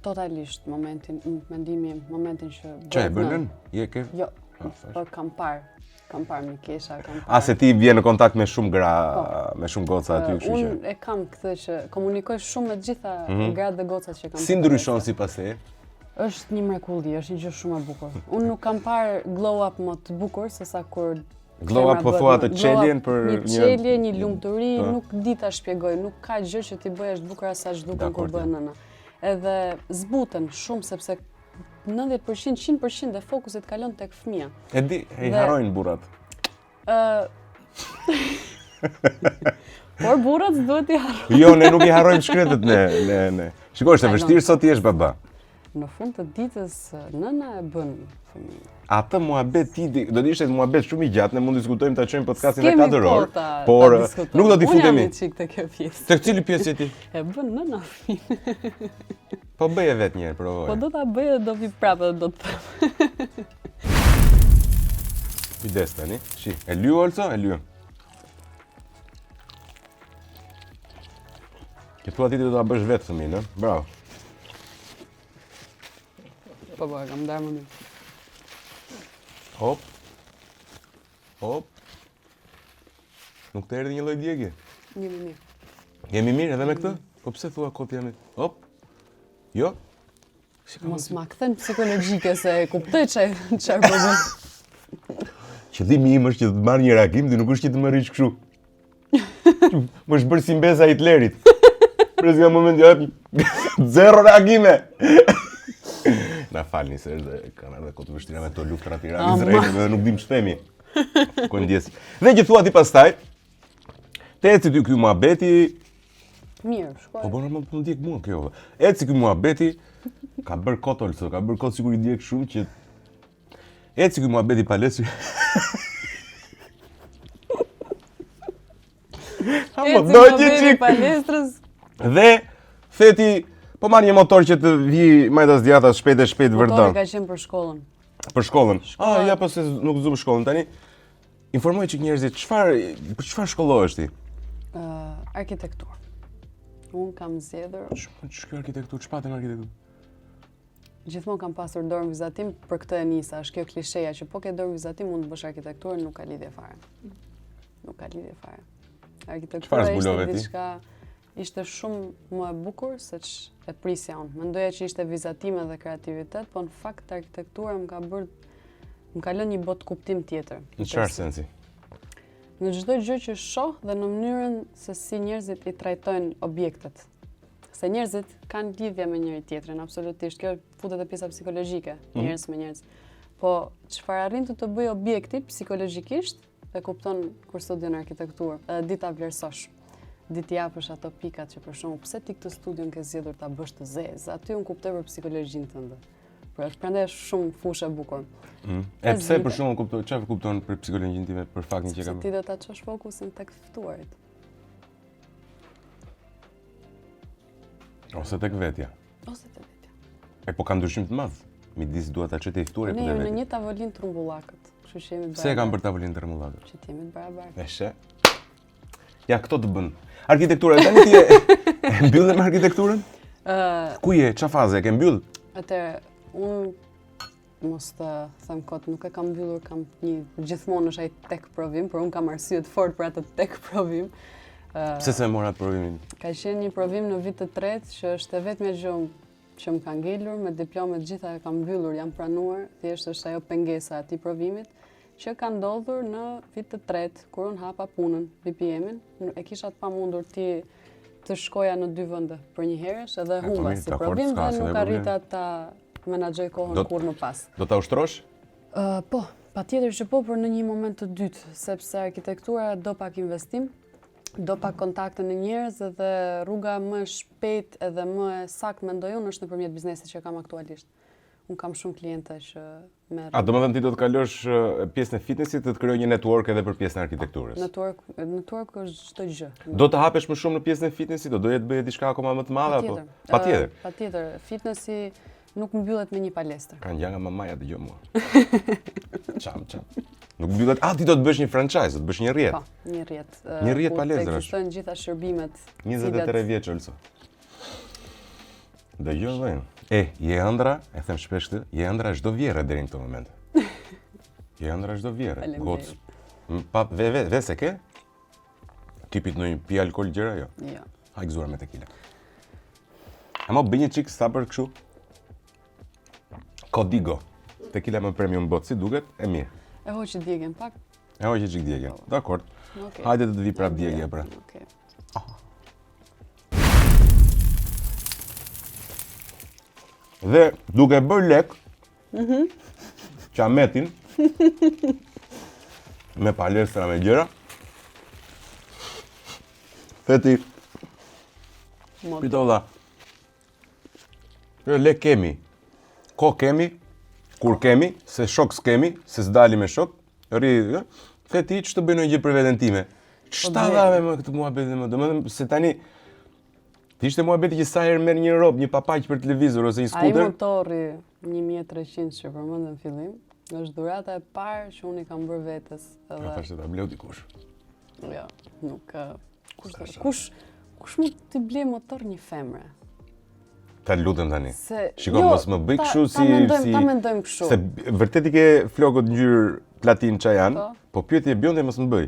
totalisht momentin që Çe e bën nën? Jo, por kam parë me kesha, kam parë. A se ti vjen në kontakt me shumë gra, me shumë goca aty, kështu që. Unë e kam këtë që komunikoj shumë me të gjitha gratë dhe gocat që kam. Si ndryshon sipas teje? Është një mrekulli, është një gjë shumë e bukur. Unë nuk kam parë glow up më të bukur se sa kur glow up po thua të çeljen për një çelje, një lumturi, nuk di ta shpjegoj, nuk ka gjë që ti bëhesh bukur as sa ç'duken kur bën nëna. Edhe zbuten shumë sepse 90%, 100% e fokusit kalon tek fëmia. E di, i harrojnë burrat. Por burrat duhet i harrojnë. Jo, ne nuk i harrojmë shkretët ne. Shikoj, është e vështirë sot ti je baba. Në fund të ditës nëna e bën fëmijën. Atë muhabet ti do të ishte muhabet shumë i gjatë, ne mund të diskutojmë ta çojmë podcastin në 4 orë, por nuk do t'i futemi. Unë jam çik te kjo pjesë. Tek cili pjesë je ti? E bën nëna fëmijën. Po bëje vetë një herë, provoj. Po do ta bëj dhe do vi prapë dhe do të them. Kujdes tani. Shi, e lyu Olso, e lyu. Që thua ti do ta bësh vetë fëmijën, ë? Bravo. Po, kam darë më mirë. Hop. Nuk të erdhi një lloj djegje? Një më mirë. Jemi mirë edhe me këtë? Po pse thua kot jemi? Hop. Jo? Mos ma kthen psikologjike se e kuptoj çfarë po bën. Qëllimi im është që të marr një rakim dhe nuk është që të më rrish kështu. Më është bërë si mbesa Hitlerit. Për nga moment jap 0 reagime. Na falni se është kanë edhe kot vështira me to luftrat Iran-Izraeli dhe nuk dim ç'themi. Ku ndjes. Dhe që thua ti pastaj, te eci ty ky muhabeti. Mirë, shkoj. Po normal po ndjek mua kjo. Eci ky muhabeti ka bër kot olso, ka bër kot sikur i ndjek shumë që eci ky muhabeti palesi. Eci palestrës. Dhe theti po marr një motor që të vi majtas djathtas shpejt Motori vërdan. ka qenë për shkollën. Për shkollën. Ja po se nuk zum shkollën tani. Informoj çik njerëzit për çfarë shkollohesh ti? Arkitektur. Unë kam zgjedhur. Ç'ka arkitektur, ç'patem arkitektur? Gjithmonë kam pasur dorë vizatim, për këtë e nisa, është kjo klisheja që po ke dorë vizatim mund të bësh arkitekturën, nuk ka lidhje fare. Nuk ka lidhje fare. Arkitektura ishte diçka ishte shumë më e bukur se ç'e prisja unë. Mendoja që ishte vizatime dhe kreativitet, po në fakt arkitektura më ka lënë një botë kuptim tjetër. Në çfarë sensi? Në çdo gjë që shoh dhe në mënyrën se si njerëzit i trajtojnë objektet. Se njerëzit kanë lidhje me njëri tjetrin, absolutisht. Kjo futet te pjesa psikologjike, njerëz me njerëz. Po çfarë arrin të bëj objekti psikologjikisht e kupton kur studion arkitekturë. Edhe di ta vlerësosh. Di t'i japësh ato pikat që për shembull, pse ti këtë studion ke zgjedhur ta bësh të zezë. Aty unë kuptoj për psikologjinë tënde. Prandaj është shumë fushë e bukur. E pse për shembull kuptoj, çfarë kupton për psikologjinë time për faktin që kam? Ti do ta çosh fokusin tek ftuarit. Ose tek vetja. Ose tek vetja. Po ka ndryshim të madh midis duhet ta çete i ftuarit apo te vetja. Ne në një tavolinë trumbullakët. Kështu që jemi barabartë. Pse e kam për tavolinë trumbullakët? Që jemi barabartë. Eshe. Ja, këto të bën. Arkitektura, tani ti e mbyll me arkitekturën? Ku je? Çfarë faze e ke mbyll? Atëherë, unë mos të them kot, nuk e kam mbyllur, kam një gjithmonë është ai tek provim, por unë kam arsye të fortë për atë tek provim. Pse se mora atë provimin? Ka qenë një provim në vit të tretë që është e vetmja gjë që më ka ngelur, me diplomet gjitha e kam mbyllur, jam pranuar, thjesht është ajo pengesa e atij provimit që ka ndodhur në vit të tretë, kur unë hapa punën, BPM-in, e kisha të pamundur të shkoja në 2 vende për një herësh, edhe humba si provim dhe nuk arrita ta menaxhoj kohën kur më pas. Do ta ushtrosh? Po, patjetër që po, por në një moment të dytë, sepse arkitektura do pak investim, do pak kontakte në njerëz dhe rruga më shpejt edhe më e saktë mendoj unë është nëpërmjet biznesit që kam aktualisht. Unë kam shumë kliente që merr. A domethënë ti do të kalosh pjesën e fitnessit të krijoj një network edhe për pjesën e arkitekturës? Network është çdo gjë. Do të hapesh më shumë në pjesën e fitnessit, do doje të bëje diçka akoma më të madhe apo? Patjetër. Patjetër. Fitnessi nuk mbyllet me një palestër. Kanë gjanga mamaja dëgjoj mua. Çam. Nuk mbyllet. Ti do të bësh një franchise, do të bësh një rrjet. Po, një rrjet. Një rrjet palezdrash. Ekzistojnë gjitha shërbimet. 23 vjeç also. Dëgjoj vjen. Je ëndra, e them shpesh këtë, je ëndra çdo vjerë deri në këtë moment. Je ëndra çdo vjerë. Goc. Pa vetë ke? Tipit në pi alkool gjëra jo. Jo. Ha gëzuar me tekila. Ama bëj një çik sa për kështu. Codigo. Tekila më premium bot, si duket, e mirë. E hoqi djegën pak. E hoqi çik djegën. Dakor. Okej. Hajde të vi prap djegja pra. Okej. Dhe duke bërë lek, qametin, me palestra me gjëra, theti, pitolla, lek kemi, ko kemi, kur kemi, se shok s'kemi, se s'dali me shok, theti që të bëjnë një gjë për veten time. Ç'ta dhave më këtë muhabetin më, domethënë se tani ti ishte muhabeti që sa herë merr një rob, një papaq për televizor ose një skuter. Ai motorri 1300 që përmendëm në fillim, është dhurata e parë që unë i kam bërë vetes. Edhe thash se ta bleu dikush. Jo, nuk kush mund të blej motor një femre? Ta lutem tani. Shikoj, Jo, mos më bëj kështu si ta mendojmë kështu. Se vërtet i ke flokët ngjyrë platin çajan, po pyetje Bjonde mos më bëj.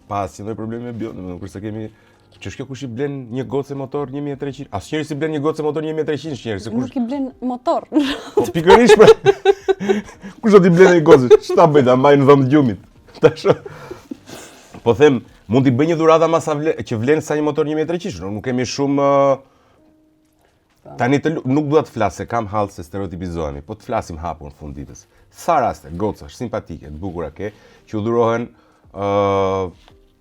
Pa asnjë lloj problemi me Bjonde, kurse kemi Që kjo kush i blen një gocë motor 1300? Asnjëri si blen një gocë motor 1300 njerëz, se kush Nuk i blen motor. po pikërisht pra. Kush do t'i blen një gocë? Ç'ta bëj ta mbaj në dhomë të gjumit. Tash. Po them, mund t'i bëj një dhuratë ama sa që vlen sa një motor 1300, nuk kemi shumë tani nuk dua të flas se kam hall se stereotipizohemi, po të flasim hapur në fund ditës. Sa raste gocash simpatike, të bukura ke, që u dhurohen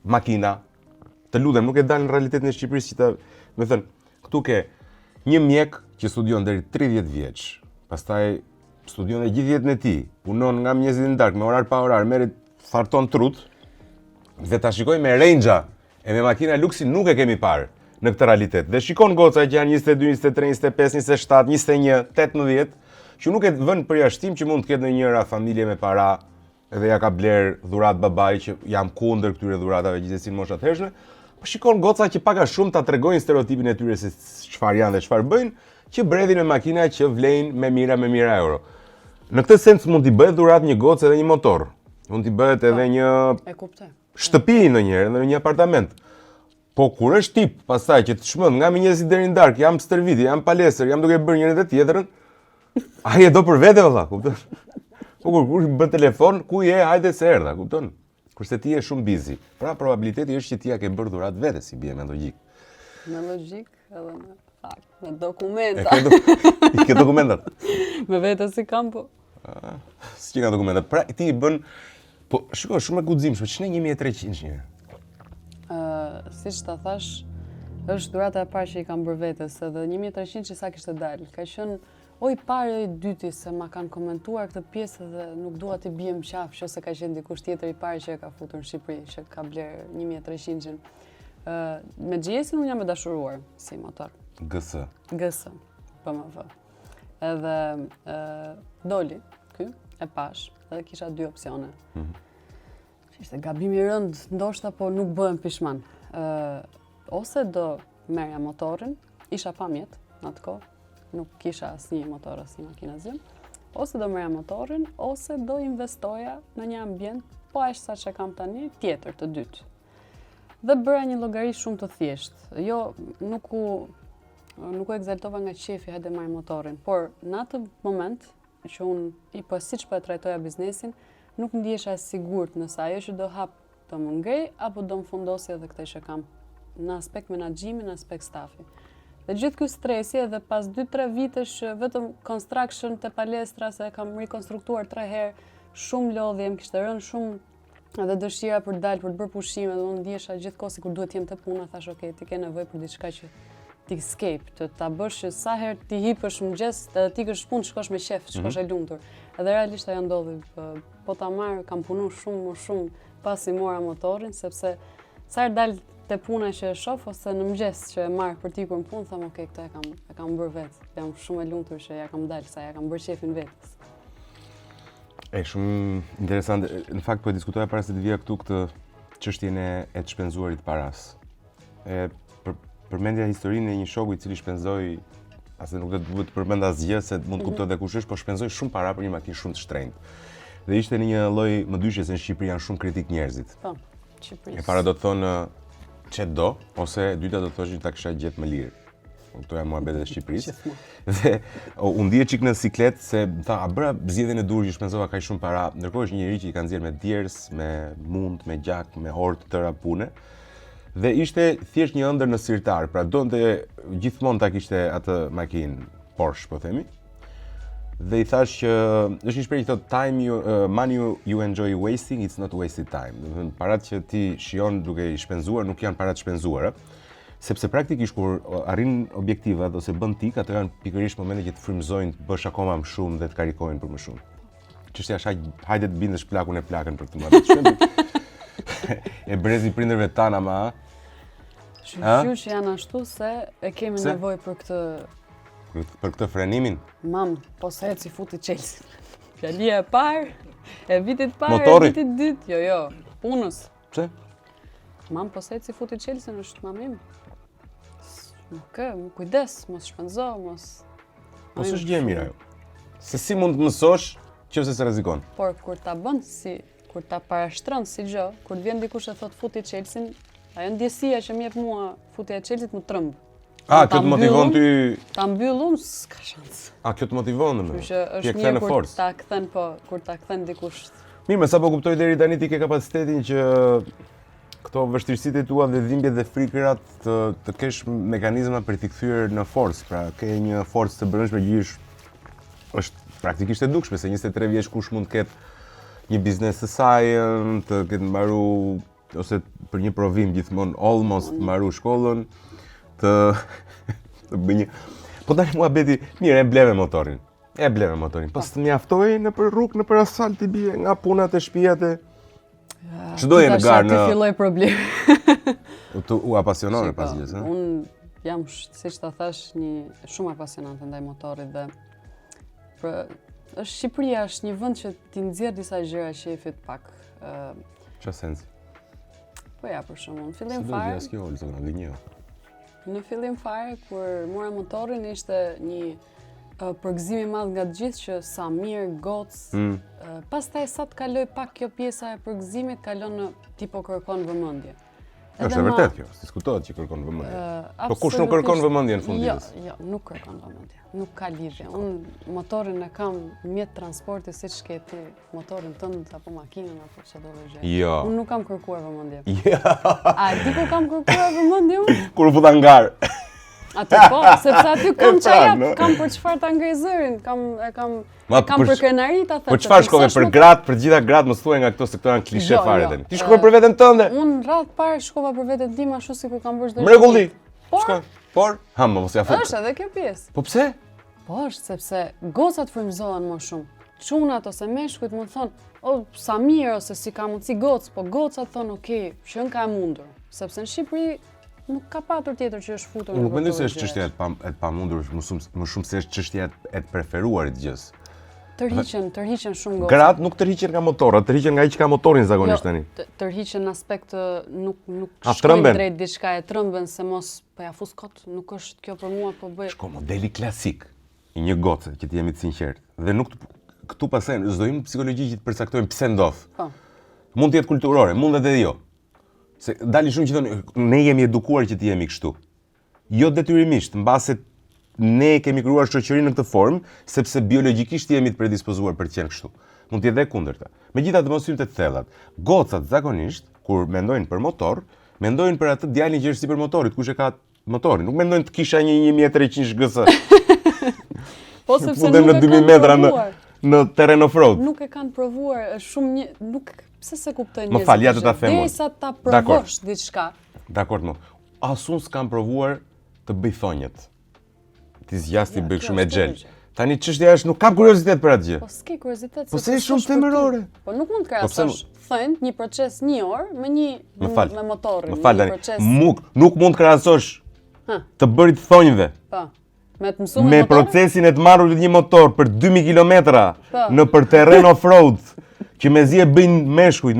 makina. Të lutem, nuk e dalin në realitetin e Shqipërisë që me thënë, këtu ke një mjek që studion deri 30 vjeç, pastaj studion dhe gjithë jetën e tij, punon nga mëngjesi në darkë me orar pa orar, merret farton trut, dhe ta shikoj me Range e me makina luksi nuk e kemi parë në këtë realitet. Dhe shikon goca që janë 22, 23, 25, 27, 21, 18, që nuk e vën përjashtim që mund të ketë ndonjëra familje me para, edhe ja ka bler dhurat babai që jam kundër këtyre dhuratave gjithsesi në moshat hershme. Po shikon goca që pak a shumë ta tregojnë stereotipin e tyre se çfarë janë dhe çfarë bëjnë, që bredhin me makina që vlejnë me mira euro. Në këtë sens mund t'i bëhet dhurat një gocë edhe një motor. Mund t'i bëhet edhe një E kuptoj. shtëpi ndonjëherë, edhe një apartament. Po kur është tip pastaj që të shmend nga mëngjesi deri në darkë, jam stërviti, jam palestër, jam duke bërë njërin dhe tjetrën, ai e do për vete valla, kupton? Po kur bën telefon, ku je, hajde se erdha, kupton? Kurse ti je shumë busy. Pra probabiliteti është që ti ja ke bërë dhurat vetes, si bie me logjik. Me logjik edhe me fakt, me dokumenta. I ke dokumentat. Me vete si kam po. Si ka dokumentat. Pra ti i bën po shikoj shumë e guximshme, ç'ne 1300 një. Siç ta thash, është dhurata e parë që i kam bërë vetes, edhe 1300 që sa kishte dalë. Ka qenë oj parë e dyti se ma kanë komentuar këtë pjesë dhe nuk dua të bjem qafsh ose ka qenë dikush tjetër i parë që e ka futur në Shqipëri, që ka bler 1300-ën. Me GS-in unë jam e dashuruar si motor. GS, BMW. Edhe doli ky, e pash, edhe kisha dy opsione. Ishte gabim i rënd, ndoshta po nuk bëhem pishman. Ose do merja motorin, isha pa mjet në atë kohë, nuk kisha asnjë motor, asnjë makinë asgjë. Ose do merja motorin, ose do investoja në një ambient, po aq sa që kam tani, tjetër të dytë. Dhe bëra një llogari shumë të thjeshtë. Jo, nuk u egzaltova nga qefi hajde marr motorin, por në atë moment që unë siç po e trajtoja biznesin, nuk ndihesha sigurt nëse ajo që do hap do më ngrej apo do më fundosi edhe këtë që kam në aspekt menaxhimi, në aspekt stafi. Dhe gjithë ky stresi edhe pas 2-3 vitesh vetëm construction te palestra se kam rikonstruktuar 3 herë, shumë lodhje, më kishte rënë shumë edhe dëshira për të dalë, për të bërë pushime, dhe unë ndihesha gjithkohë sikur duhet jem te puna, thash okay, ti ke nevojë për diçka që ti escape, të ta bësh që sa herë ti hipësh mëngjes, edhe ti kesh punë, shkosh me qef, shkosh e lumtur. Edhe realisht ajo ndodhi, po ta marr, kam punuar shumë pasi mora motorin, sepse sa herë dal te puna që e shoh ose në mëngjes që e marr për tikur në punë, them okay, këtë e kam bërë vetë. Jam shumë e lumtur që ja kam dalë, sa ja kam bërë qefin vetes. Shumë interesante. Në fakt po e diskutoja para se të vija këtu këtë çështjen e të shpenzuarit paras. Përmendja historinë e një shoku i cili shpenzoi, asë nuk do të përmend asgjë se mund të kuptoj dhe kush është, po shpenzoi shumë para për një makinë shumë të shtrenjtë. Dhe ishte në një lloj mëdysje se në Shqipëri janë shumë kritik njerëzit. Po, Shqipërisë. E para do të thonë çe do, ose e dyta do të thoshin ta kisha gjetë më lirë. Këto janë muhabetet e Shqipërisë. Dhe u ndije çik në siklet se tha, a bëra zgjedhjen e dur që shpenzova kaq shumë para, ndërkohë është një njerëz që i ka nxjerr me djers, me mund, me gjak, me orë të tëra pune. Dhe ishte thjesht një ëndër në sirtar, pra donte gjithmonë ta kishte atë makinë Porsche, po themi. Dhe i thash që është një shprehje që thotë money you enjoy wasting, it's not wasted time. Do të thënë parat që ti shijon duke i shpenzuar nuk janë para të shpenzuara, sepse praktikisht kur arrin objektivat ose bën tik, ato janë pikërisht momente që të frymëzojnë të bësh akoma më shumë dhe të karikojnë për më shumë. Çështja është hajde të bindesh plakun e plakën për këtë muhabet. E brezi prindërve tan ama. Shqyr që janë ashtu se e kemi nevojë për këtë frenimin. Mam, po se eci futi Chelsea. Fjalia e parë, e vitit parë, Motori. e vitit dytë, jo, punës. Pse? Mam, po se eci futi Chelsea është mamim. Nuk kujdes, mos shpenzo, mos... Po s'është gjë e mirë ajo. Se si mund të mësosh nëse se rrezikon. Por kur ta bën kur ta parashtron si gjë, kur të vjen dikush e thot futi Chelsea, Ajo ndjesia që më jep mua futja e Chelsea-t më tremb. Kjo të motivon ty... Ta mbyllum, s'ka shans. Kjo të motivon në me? Që është mirë kur ta kthen dikush. Mirë, me sa po kuptoj deri tani ti ke kapacitetin që këto vështirësitë e tua dhe dhimbjet dhe frikërat të kesh mekanizma për t'i kthyer në forcë. Pra, ke një forcë të brendshme që është praktikisht e dukshme, se 23 vjeç kush mund të ketë një biznes të saj, të ketë mbaru ose për një provim gjithmonë almost mbaru shkollën, të bëj një. Po tani muhabeti, mirë, e bleve motorin. Po s'të mjaftoi nëpër rrugë, nëpër asfalt ti bie nga punat e shtëpiat e çdo në garë në... Ti filloj problemi. U apasionon e pas gjithë, Unë jam, siç ta thash, një shumë apasionante ndaj motorit dhe Shqipëria është një vend që ti nxjerr disa gjëra shefit pak. Çfarë sensi? Po ja, për shembull, në fillim fare. Në fillim fare kur mora motorin ishte një përgëzim i madh nga të gjithë që sa mirë, gocë. Pastaj sa të kaloj pak kjo pjesa e përgëzimit, kalon në tipo kërkon vëmendje. Është e vërtet kjo, diskutohet që kërkon vëmendje. Po kush nuk kërkon vëmendje në fund ditës? Jo, nuk kërkon vëmendje. Nuk ka lidhje. Unë motorin e kam mjet transporti siç ke ti motorin tënd apo makinën apo çdo gjë. Jo. Unë nuk kam kërkuar vëmendje. Jo. A di ku kam kërkuar vëmendje unë? Kur u futa ngar. Aty po, sepse aty kam çajap, kam për çfarë ta ngrej zërin, kam për krenari ta them. Po çfarë shkove për gratë, për gjitha gratë, mos thuaj nga këto se këto janë klishe fare tani. Ti shkove për veten tënde? Unë radh parë shkova për veten time ashtu sikur kam bërë çdo gjë. Mrekulli. Por, mos ja fut. Është edhe kjo pjesë. Po pse? Po është sepse gocat frymëzohen më shumë. Çunat ose meshkujt mund të thonë, "O, sa mirë ose si ka mundsi gocë", po gocat thonë, "Okej, qen ka e mundur." Sepse në Shqipëri nuk ka patur tjetër që është futur në. Nuk mendoj se është çështja e pamundur, më shumë se është çështja e preferuarit gjës. Tërhiqen shumë goca. Gratë nuk tërhiqen nga motorrat, tërhiqen nga ai që ka motorin zakonisht tani. Tërhiqen në aspekt nuk shkojnë drejt diçka e trëmben se mos po ja fus kot, nuk është kjo për mua po bëj. Shko modeli klasik i një goce që të jemi të sinqert. Dhe nuk këtu pastaj s'do jemi psikologji që të përcaktojmë pse ndodh. Po. Mund të jetë kulturore, mund edhe jo. Se dalin shumë që thonë ne jemi edukuar që të jemi kështu. Jo detyrimisht, mbase ne kemi krijuar shoqërinë në këtë formë, sepse biologjikisht jemi të predispozuar për të qenë kështu. Mund të jetë edhe kundërta. Megjithatë mos hyjmë te thellat. Gocat zakonisht kur mendojnë për motor, mendojnë për atë djalin që është sipër motorit, kush e ka motorin. Nuk mendojnë të kisha një 1300 GS. Po sepse nuk në 2000 metra në terren off-road. Nuk e kanë provuar, është shumë nuk pse se kuptojnë njerëzit. Më fal, ja të ta them. Derisa ta provosh diçka. Dakor, mo. Asun s'kam provuar të bëj thonjet. Ti zgjasti bëj kështu me xhel. Tani çështja është nuk kam kuriozitet për atë gjë. Po s'ke kuriozitet. Po se është shumë themelore. Po nuk mund të krahasosh thënë një proces 1 orë me me motorin. Më fal tani. Nuk mund të krahasosh të bërit thonjve. Po. Me të mësuar me procesin e të marrurit një motor për 2000 kilometra në për terren off-road. Që mezi e bëjnë meshkujt,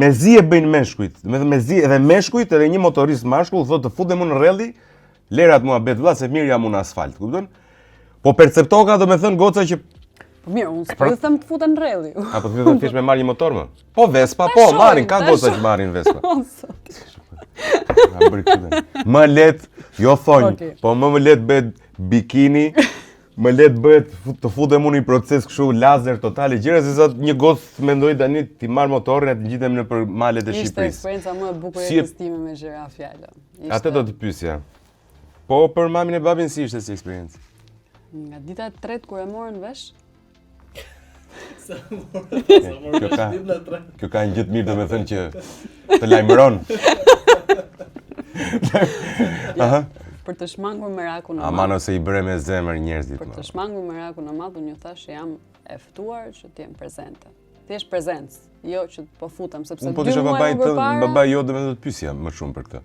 edhe meshkujt edhe një motorist mashkull thotë të futem në rrelli, lerat muhabet vëlla se mirë jam unë asfalt, kupton? Po perceptoka do me thënë goca që po mirë, unë s'po them të futen në rrelli. Apo të thotë thjesht me marr një motor më? Po Vespa, po marrin, ka goca që marrin Vespa. Më let, jo thonj, po më let bëhet bikini. Më let bëhet të futem unë një proces kështu lazer totale gjëra se sa një gocë mendoj tani ti marr motorin e të ngjitem nëpër malet e Shqipërisë. Ishte eksperjenca më e bukur e jetës time me gjëra fjalë. Atë do të pyesja. Po për mamin e babin si ishte si eksperiencë? Nga dita e tretë kur e morën vesh. Kjo ka një gjë të mirë domethënë që të lajmëron. Aha. Për të shmangur merakun në madh. Ama nëse i bëre me zemër njerëzit. Për të shmangur merakun në madh, unë ju thash që jam e ftuar që të jem prezente. Thjesht prezencë, jo që po futem sepse 2 muaj më parë. Babai jo do të pyesja më shumë për këtë.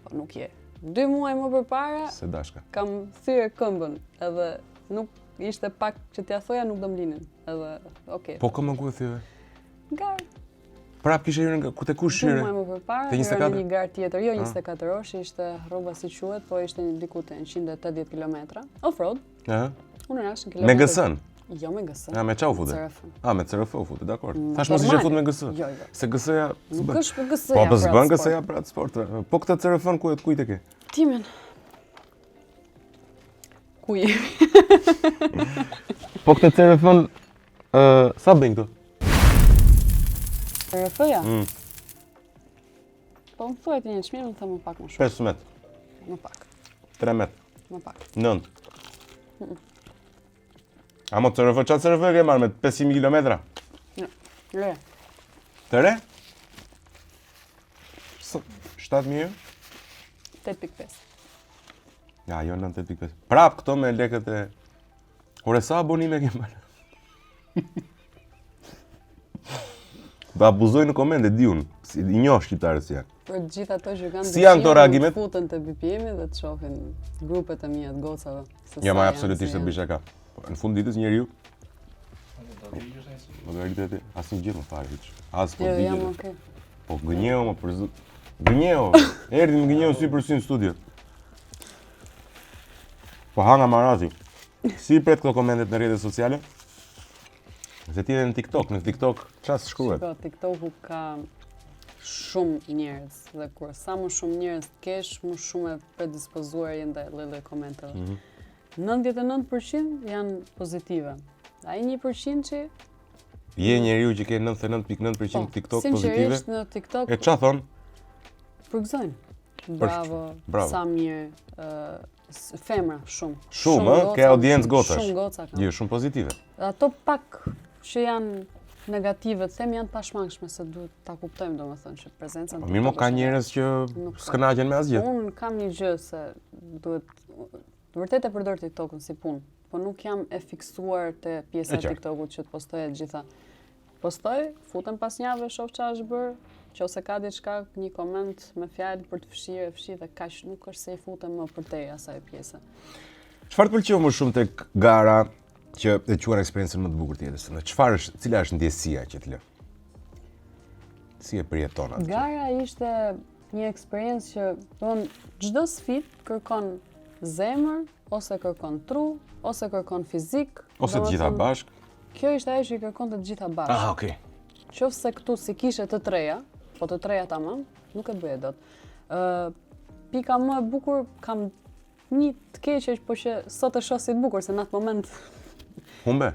Po nuk je. 2 muaj më përpara. Se dashka. Kam thyer këmbën, edhe nuk ishte pak që t'ja thoja nuk do m'linin. Edhe okay. Po këmbën ku e thyve? Garë. Prap kishe hyrë nga ku te kush hyrë? 2 muaj më përpara, hyrë në një garë tjetër, jo 24 orë, ishte rroba si quhet, po ishte diku te 180 kilometra, off-road. Ëh. Unë rashin kilometra. Me GS-n. Jo me GS. Ja, me qa u fute? CRF. Me CRF u fute, dakor. Tash mos ishe fut me GS. Jo. Se GS-ja... Nuk është për GS-ja Po, pra s'bën sport. GS-ja pra të sport. Po këtë CRF-n kujt e ke? Timen. Ku jemi? Po këtë CRF-n, sa bëjnë këtu? CRF-ja? Po më thuaj të një çmim, më thëmë më pak më shumë. 5 met, Më pak. 3 met, Më pak. 9. A mo CRF, qa CRF ke marrë me 500 kilometra? Le. Të re? 7.000 euro? 8.5. Ja, jo 9.5. Prap këto me lekët e... Ore, sa abonime ke marrë? Do abuzoj në komente, di unë. I njoh shqiptarët si janë. Për të gjithë ato që kanë Si janë këto reagimet? Futen të BPM-i dhe të shohin grupet e mia të gocave. Jo, ma absolutisht të bisha ka. Në fund ditës njeriu modaliteti asnjë gjë më fare hiç. As po Jo, jam digjet. okay. Po gënjeu më për gënjeu. Erdhi më gënjeu sy për sy në studio. Po hanga marati. Si pret këto komentet në rrjetet sociale? Se ti edhe në TikTok, çfarë shkruhet? Po, TikToku ka shumë njerëz dhe kur sa më shumë njerëz të kesh, më shumë e predispozuar je ndaj lloj komenteve. 99% janë pozitive. Ai 1% që Je njeriu që ke 99.9% TikTok pozitive? Sinqerisht në TikTok E ç'a thon? përgëzojnë. Bravo, sa mirë, femra shumë. Shumë, ke audiencë gocash. Shumë goca kanë. Jo, shumë pozitive. Ato pak që janë negative, të them janë pashmangshme se duhet ta kuptojmë domethënë që prezenca në Mirë, mo ka njerëz që s'kënaqen me asgjë. Unë kam një gjë se duhet vërtet e përdor TikTokun si punë, po nuk jam e fiksuar te pjesa e TikTokut që të postoj e gjitha. Postoj, futem pas njave, shoh çfarë është bër, nëse ka diçka, një koment me fjalë për të fshi dhe kaq, nuk është se i futem më përtej asaj pjese. Çfarë të pëlqeu më shumë tek gara që e quan eksperiencën më të bukur të jetës tënde? Çfarë është, cila është ndjesia që të lë? Si e përjeton atë? Gara ishte një eksperiencë që, domthon, çdo sfidë kërkon zemër, ose kërkon tru, ose kërkon fizik, ose të gjitha bashk. Kjo ishte ajo që i kërkon të gjitha bashk. Okay. Qofse këtu si kishe të treja, po të treja tamam, nuk e bëje dot. Pika më e bukur, kam një të keqe, po që sot e shoh si të bukur, se në atë moment... Humbe?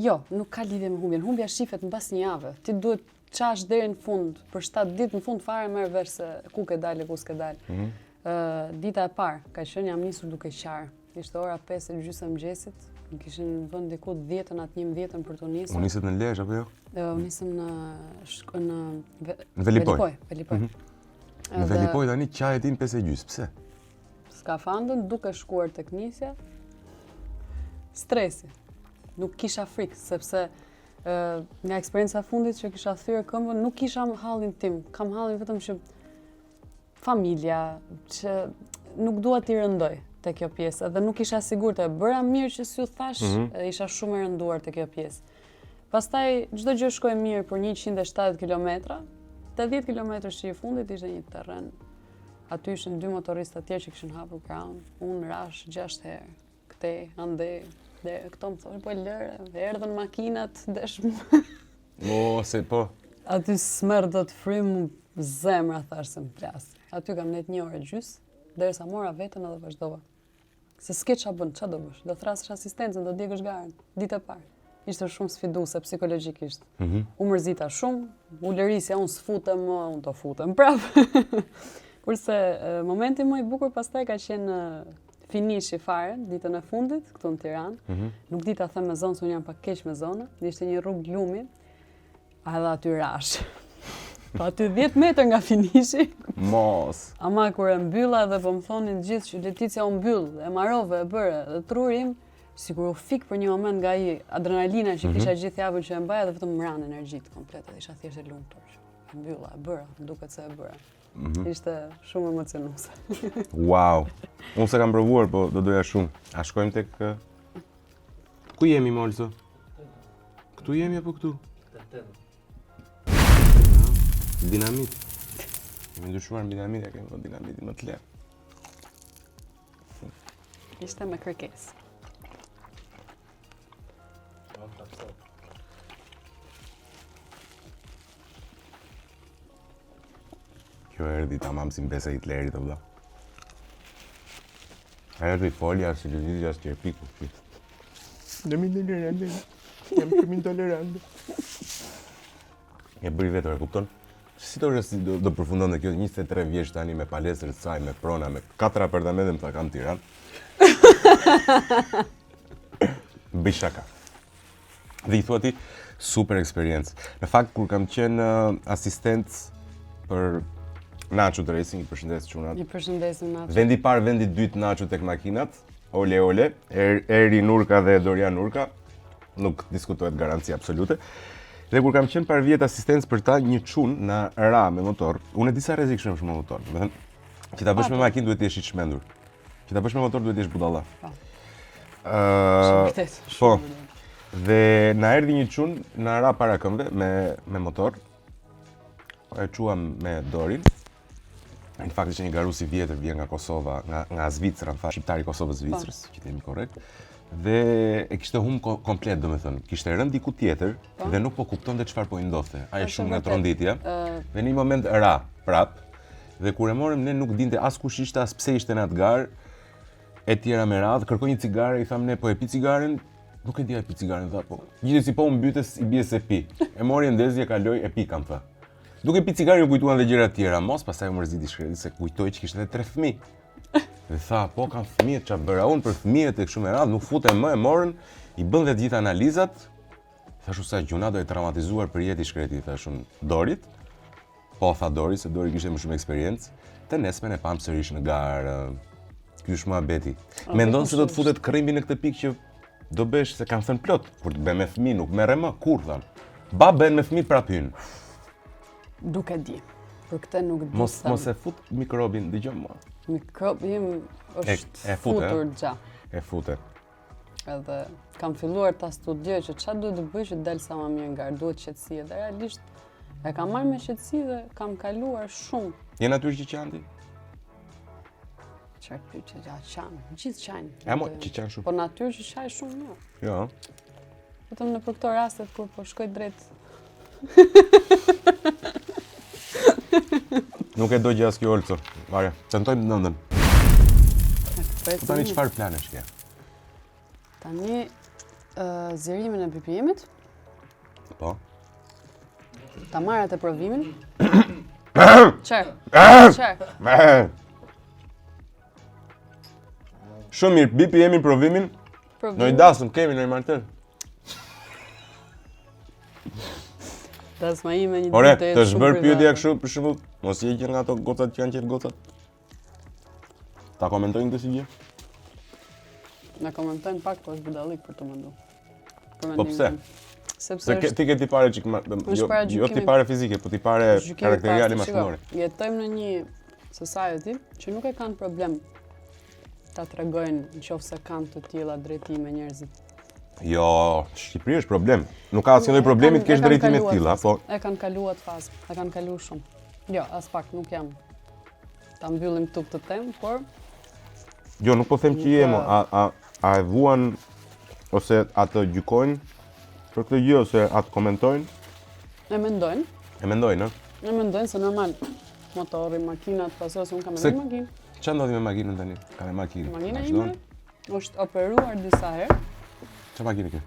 Jo, nuk ka lidhje me humbjen. Humbja shifet mbas një jave. Ti duhet qash deri në fund, për 7 ditë në fund fare merr vesh se ku ke dalë, ku s'ke dalë. Dita e parë, ka qenë jam nisur duke qarë. Ishte ora 5:30 mëngjesit. Më kishin vënë diku 10-ën atë 11-ën për të nisur. Unë niset në Lezhë apo jo? Unë nisem në Velipoj. Në Në Velipoj tani çaje tin 5:30. Pse? Skafandën duke shkuar tek nisja. Stresi. Nuk kisha frikë sepse nga eksperienca e fundit që kisha thyer këmbën, nuk kisha hallin tim. Kam hallin vetëm që familja, që nuk dua t'i rëndoj te kjo pjesë, dhe nuk isha sigurt e bëra mirë që si u thash, isha shumë e rënduar te kjo pjesë. Pastaj çdo gjë shkoi mirë për 170 kilometra. 80 kilometra që i fundit ishte një terren. Aty ishin 2 motoristë të tjerë që kishin hapur krahun. Unë rash 6 herë. Këtej, andej, dhe këto më thonë, po lëre, erdhën makinat, desh Se po. Aty smër do të frymë zemra, thash se më plas. Aty kam net 1 orë gjys, derisa mora veten edhe vazhdova. Se s'ke qa bën, qa do bësh? Do thrasësh asistencën, do djegësh garën, ditë e parë. Ishte shumë sfiduese psikologjikisht. U mërzita shumë, u lërisja, unë s'futem më, unë do futem prapë. Kurse momenti më i bukur pastaj ka qenë finishi fare, ditën e fundit, këtu në Tiranë. Nuk di ta them me zonë, se unë jam pak keq me zonë. Ishte një rrugë lumi, edhe aty rash. Pa aty 10 metër nga finishi. Mos. Ama kur e mbylla dhe po më thonin gjithë që Leticia u mbyll, e marrove, e bëre, dhe trurim, sikur u fik për një moment nga ai adrenalina që kisha gjithë javën që e mbaja dhe vetëm më ran energjitë komplete, dhe isha thjesht e lumtur. E mbylla, e bëra, duket se e bëra. Ishte shumë emocionuese. Wow. Unë se kam provuar, po do doja shumë. A shkojmë tek ku jemi Molso? Këtu jemi apo këtu? Dinamit. Kemi ndryshuar mbi dinamit, ja kemi dinamitin më të lehtë. Ishte me kërkesë. Kjo erdhi tamam si mbesa Hitlerit vëlla. Erdhi folja si lëvizja që piku. Jam intolerant. E bëri vetë, e kupton? Si do përfundon dhe kjo 23 vjeç tani me palestër të saj, me prona, me 4 apartamente më tha kam Tiranë. Bëj shaka. Dhe i thua ti, super eksperiencë. Në fakt, kur kam qenë asistent për Nacho Racing, i përshëndes çunat. I përshëndesim Nacho. Vendi parë, vendi dytë Nacho tek makinat. Ole ole, Eri Nurka dhe Dorian Nurka. Nuk diskutohet garanci absolute. Dhe kur kam qenë par vjet asistencë për ta, një çun na ra me motor. Unë e di sa rrezikshëm është me motor. Do të thënë, që ta bësh me makinë duhet të jesh i çmendur. Që ta bësh me motor duhet të jesh budalla. Po. Dhe na erdhi një çun, na ra para këmbëve me motor. E quam me Dorin. Në fakt ishte një garus i vjetër, vjen nga Kosova, nga Zvicra, në fakt shqiptari i Kosovës Zvicrës, që jemi korrekt. Dhe e kishte hum komplet, domethënë, kishte rënë diku tjetër dhe nuk po kuptonte çfarë po i ndodhte. Ai shumë nga tronditja. Dhe në një moment ra prap. Dhe kur e morëm ne nuk dinte as kush ishte, as pse ishte në atë garë. E tjera me radhë, kërkoi një cigare, i tham ne po e pi cigaren. Nuk e di ai pi cigaren, tha po. Gjithsesi po u mbytes i bie se pi. E mori ndezi, e kaloi, e pi kam tha. Duke pi cigaren u kujtuan dhe gjëra të tjera, mos pastaj u mërziti shkreti se kujtoi që kishte edhe 3 fëmijë. Dhe tha, po kam fëmijët, ç'a bëra unë për fëmijët e kështu me radhë, nuk fute më, e morën, i bën dhe të gjitha analizat. Thashu sa gjuna do e traumatizuar për jetë i shkreti, thashun Dorit. Po tha Dori, se Dori kishte më shumë eksperiencë. Të nesmen e pam sërish në garë. Ky është muhabeti. Mendon se do të futet krimbi në këtë pikë që do bësh se kanë thënë plot, kur të bëj me fëmijë nuk merre më, kur than. Ba bën me fëmijë prap hyn. Nuk e di. Për këtë nuk di. Mos e fut mikrobin, dëgjoj mua. Mikrobi im është futur gja. E fute. Edhe kam filluar ta studioj që çfarë duhet të bëj që të dal sa më mirë nga duhet qetësi dhe realisht e kam marrë me qetësi dhe kam kaluar shumë. Je natyrë që qanti? Çfarë pyetje ja qan, gjithë qan. Ja mo, që qan shumë. Po natyrë që qaj shumë mirë. Jo. Vetëm në për këto rastet kur po shkoj drejt. Nuk e do gjë as kjo Olco. Marja, tentojmë të nëndën. Tani çfarë planesh ke? Tani zgjerimin e BPM-it. Po. Ta marr atë provimin. Çfarë? Shumë mirë, BPM-in provimin. Në i dasëm kemi në i martër. Dasma ime një Ore, ditë të shbër pyetja kështu për shembull, mos je që nga ato gocat që janë qenë gocat. Ta komentojnë këtë si gjë? Na komentojnë pak, po është budallik për të menduar. Po pse? Sepse ti ke tipare çik jo tipare fizike, po tipare karakteriale maskullore. Jetojmë në një society që nuk e kanë problem ta tregojnë nëse kanë të tilla drejtime njerëzit. Jo, Shqipëria është problem. Nuk ka asnjë lloj problemi të kesh drejtime të tilla, po. E kanë kaluar fazë, e kanë kaluar shumë. Jo, as pak nuk jam. Ta mbyllim këtu këtë temë, por jo, nuk po them që je, a e vuan ose atë gjykojnë për këtë gjë ose atë komentojnë? E mendojnë. E mendojnë, ëh? E mendojnë se normal motori, makinat, pasojë unë kam edhe makinë. Çfarë ndodhi me makinën tani? Ka me makinë. Makina ime është operuar disa herë. Çfarë makinë ke?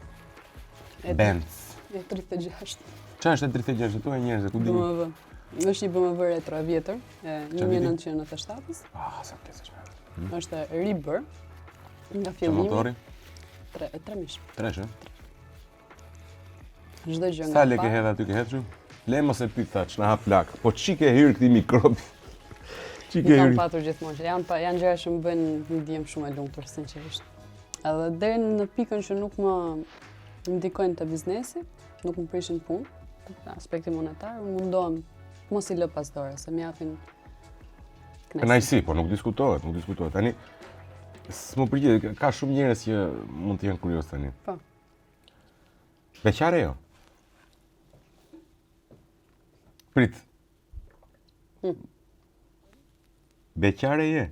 Benz. E 36. Çfarë është e 36? Tu e njerëz, ku dini? BMW. Është një BMW retro e vjetër, e 1997-s. Ah, sa pjesë është. Është ribër. Nga Çfarë fillimi. motori? 3 mish. 3, ë? Çdo gjë nga. Sa lekë hedh aty ke hedhur? Le mos e pyet thaç, na hap plak. Po çi ke hyr këtij mikrobi? Çi ke Kam hyr? patur gjithmonë. Janë gjëra që më bëjnë një ndjem shumë e lumtur sinqerisht. Edhe deri në pikën që nuk më ndikojnë te biznesi, nuk më prishin punë, në aspektin monetar, unë mundohem mos i lë pas dore, se më japin Kënaqësi, po nuk diskutohet. Tani s'më përgjigj, ka shumë njerëz që mund të jenë kurioz tani. Po. Beqare jo? Prit. Beqare je?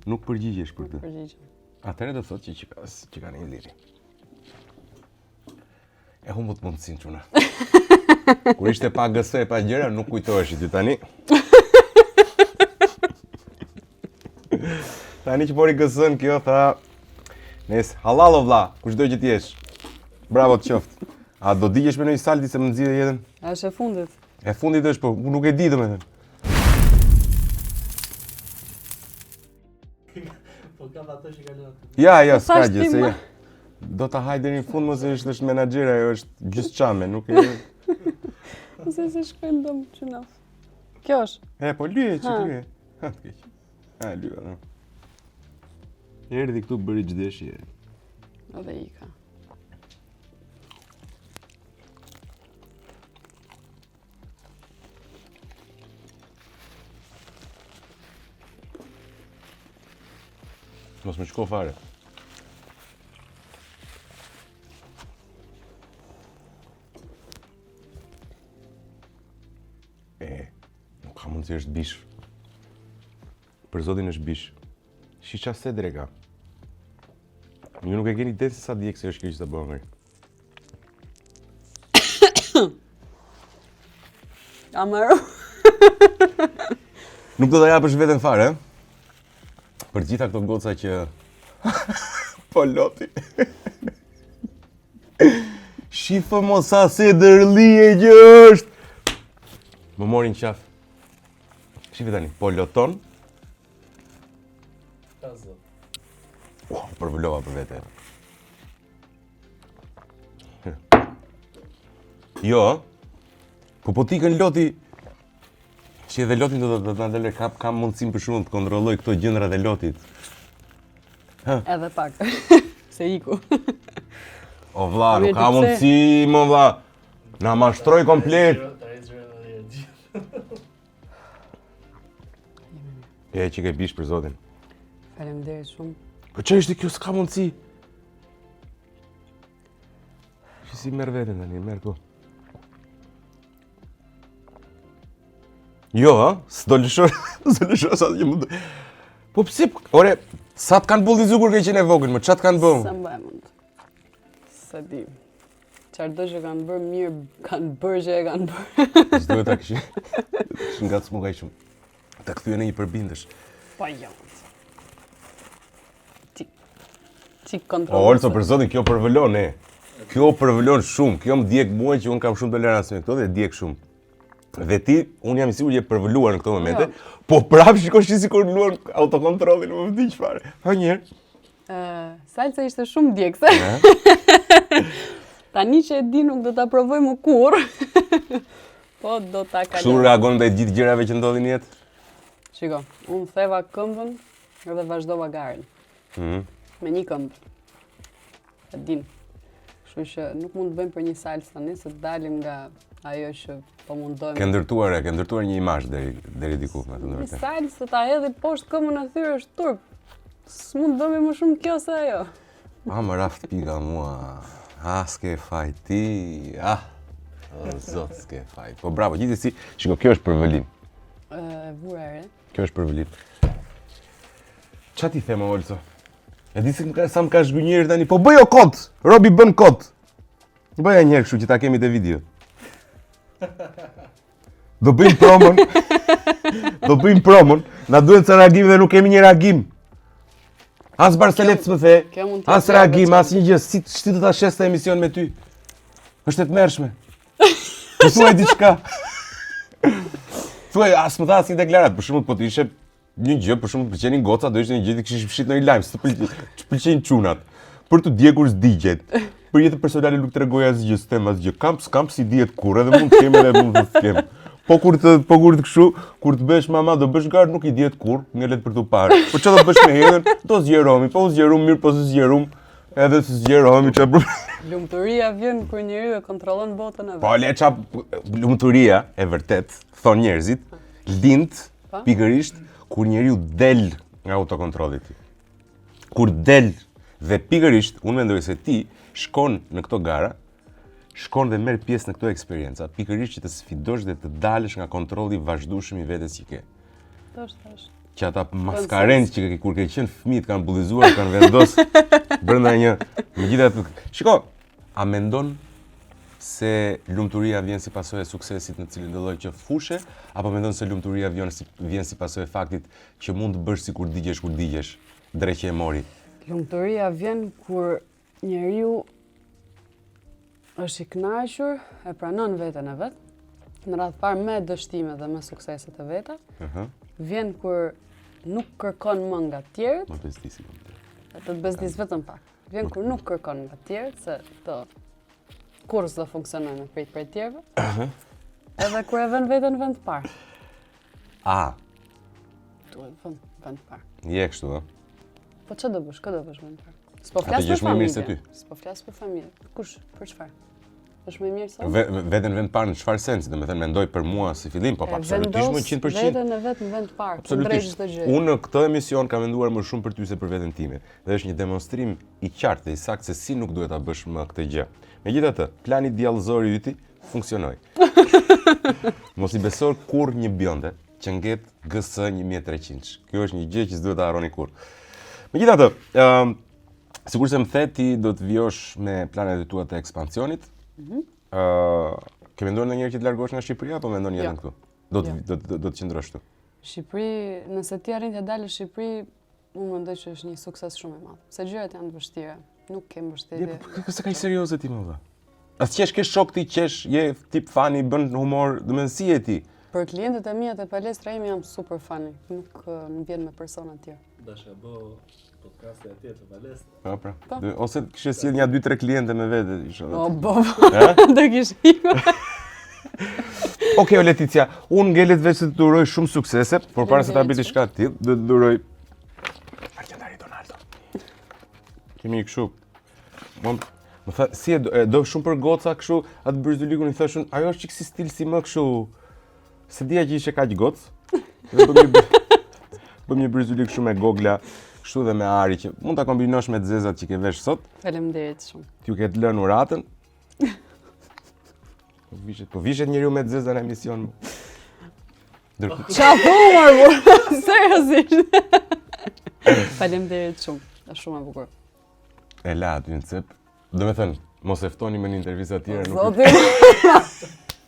Nuk përgjigjesh për këtë. Përgjigjem. Atëherë do thotë që kanë një liri. E humbut mundësinë çuna. Kur ishte pa gëse, pa gjëra, nuk kujtohesh ti tani. Tani që mori gësën kjo, tha... Nes, halal o vlla, kush do që t'jesh. Bravo të qoftë. A do digjesh me në një salti se më nxirë jetën? A është e fundit? E fundit është, po nuk e di domethënë. Po ka ato që kanë atë. Ja, s'ka thash gjë, ti, se ma. ja. Do ta haj deri në fund mos është menaxher, ajo është gjysçame, nuk e... Ose se shkojnë dom qunaf. Kjo është. E, po lyje që Ha. lyje. Ha, të keq. Ha, lyje. Erdhi këtu bëri ç'deshi. Edhe ika. Mos më shko fare. Nuk ka mundësi është bish. Për zotin është bish. Shisha se drega. Ju nuk e keni ide se sa djeg se është kjo që të bëngër. Amaro. Nuk do të japësh veten fare, për gjitha këto goca që... Po loti. Shifë mos sa se dërlije që është. Më morin qaf. Shifë tani, po loton. Ka zot. Përvëllova për vete. Jo, po t'ikën loti, që edhe lotin do të nga dele kam mundësim për shumë të kontrolloj këto gjëndra dhe lotit. Edhe pak. Se iku. O vlla, Mirë, nuk ka ti pse? mundësi, më vlla. Na mashtroj komplet. Ta ecë edhe gjithë. E që ke bish për zotin. Faleminderit shumë. Po që ishte kjo, s'ka mundësi. Që si merr veten tani, merr ko. Jo, ha? S'do lëshoj, s'do lëshoj sa që mund. Po pse, ore, sa të kanë bullizu kur ke qenë e vogël, më çat kanë bëu? Se mbaj mund. Se di. Çfarëdo që kanë bërë mirë, kanë bërë që e kanë bërë. S'duhet ta kishin. Kishin ngacmu kaq shumë. Ta kthyen në një përbindësh. Po jo. Ti O, kontrollon. Olco, për zotin, kjo përvëlon, e. Kjo përvëlon shumë, kjo më djeg mua që unë kam shumë tolerancë me këto dhe djeg shumë. Dhe ti, unë jam i sigurt je përvëluar në këto momente, po prap shikosh si kur luan autokontrollin, më vdi çfarë. Ha njerë. Salsa ishte shumë djegse. Tani që e di nuk do ta provoj më kurrë. Po do ta kaloj. Kështu reagon ndaj gjithë gjërave që ndodhin në jetë? Shiko, unë theva këmbën edhe vazhdova garen. Me një këmbë. E din. Kështu që nuk mund të bëjmë për një salsë tani, se të dalim nga ajo që po mundojmë. Ke ndërtuar një imazh deri diku me të Një vërtetë. salsë ta hedhi poshtë këmbën e thyrë është turp. S'mund bëmi më shumë kjo se ajo. Më raft pika mua. S'ke faj ti. O zot, s'ke faj. Po bravo, gjithsesi, shiko, kjo është përvëlim. Vura e re. Kjo është përvëlim. Qa ti thema, Olco? E di se sa më ka zhgënjeri tani, po bëjo kot! Robi bën kot! Bëja njerë kështu që ta kemi te video. Do bëjmë promon, na duhet ca reagim dhe nuk kemi një reagim. As Barcelet s'më the, kjo mund t'jetë as reagim, veçantë. as një gjë, si do ta shes të emision me ty. Është e tmerrshme. Po thuaj diçka. Thuaj, as më tha asnjë deklarat, për shembull, po të ishe një gjë, për shembull, pëlqenin goca, do ishte një gjë që kishin fshit në një lajm, s'të pëlqejnë çunat. Për të djegur s'digjet. Për jetën personale nuk tregoj asgjë, s'tem asgjë. Kam si dihet kurrë, edhe mund të kem edhe mund të kem. Po kur të kështu, kur të bësh mama do bësh gard nuk i dihet kurrë, ngelet për tu parë. Po çfarë do bësh me hedhën? Do zgjerohemi, po u zgjerum mirë, po s'zgjerum. Edhe të zgjerohemi çfarë. Lumturia vjen kur njeriu e kontrollon botën e vet. Po leça lumturia e vërtet, thon njerëzit, lind pikërisht kur njeriu del nga autokontrolli i tij. Kur del dhe pikërisht unë mendoj se ti shkon në këto gara, shkon dhe merr pjesë në këto eksperjenca, pikërisht që të sfidosh dhe të dalësh nga kontrolli i vazhdueshëm i vetes që ke. Tash. Që ata maskarencë që kur ke qenë fëmijë kanë bullizuar, kanë vendosur brenda një megjithatë. Shiko, a mendon se lumturia vjen si pasojë e suksesit në cilin do lloj qoftë fushe, apo mendon se lumturia vjen si pasojë e faktit që mund të bësh sikur digjesh kur digjesh, drejt që e mori? Lumturia vjen kur njeriu është i kënaqur, e pranon veten e vet, në radhë parë me dështimet dhe me sukseset e veta. Vjen kur nuk kërkon më nga të tjerët, Më bezdisi. të të bezdis vetëm pak. Vjen kur nuk kërkon nga të tjerët, se të kur s'do funksionoj me prit për tjerëve. Edhe kur e vën veten në vend të parë. Duhet vend të parë. Je kështu, ë? Po ç'do bësh, do bësh vend të parë? S'po Atë flas gjesh për më mirë se familje. ty. S'po flas për familje. Kush, për çfarë? Është më mirë se Veten vend parë në çfarë sensi? Domethënë mendoj për mua si fillim, po absolutisht më 100%. Veten e vet në vend të parë, drejt Absolutisht. çdo gjë. Unë në këtë emision kam menduar më shumë për ty se për veten time. Dhe është një demonstrim i qartë dhe i saktë se si nuk duhet ta bësh më këtë gjë. Megjithatë, plani diellëzor i yti funksionoi. Mos i besor kurrë një bjonde që nget GS 1300. Kjo është një gjë që s'duhet ta harroni kurrë. Megjithatë, sigurisht se më the ti do të vjosh me planet e tua të ekspansionit. Ke menduar ndonjëherë që të largosh nga Shqipëria apo mendon jetën këtu? Do të qëndrosh këtu. Shqipëri, nëse ti arrin të dalësh në Shqipëri, unë mendoj që është një sukses shumë i madh. Se gjërat janë të vështira, nuk ke mbështetje. Po se kaq serioze ti më valla. As qesh ke shok ti, qesh, je tip fani, bën humor, do të thënë si je ti? Për klientët e mia të palestra ime jam super fani, nuk më vjen me persona të tjerë. Dasha bë podcast e atje të palestra. Po pra. Ose kishe sjell një 2-3 kliente me vete, inshallah. O, bo, do kish ikur. Okej, Leticia, unë ngelet veç se të uroj shumë suksese, por para se ta bëj diçka të tillë, do të uroj Argjendari Donaldo. Kemi kështu. Më tha, si e do shumë për goca kështu, atë bërzulikun i thashun, ajo është çik si stil si më kështu. Se dia që ishe kaq goc. Bëm një bërzulik shumë me gogla, kështu dhe me ari që mund ta kombinosh me të zezat që ke vesh sot. Faleminderit shumë. T'ju ketë lënë uratën. Po vishet njeriu me të zeza në emision. Qa humor, bu! Seriosisht! Faleminderit shumë, është shumë e bukur. E la aty në cep. Do me thënë, mos e ftoni me një intervista tjera. Zoti!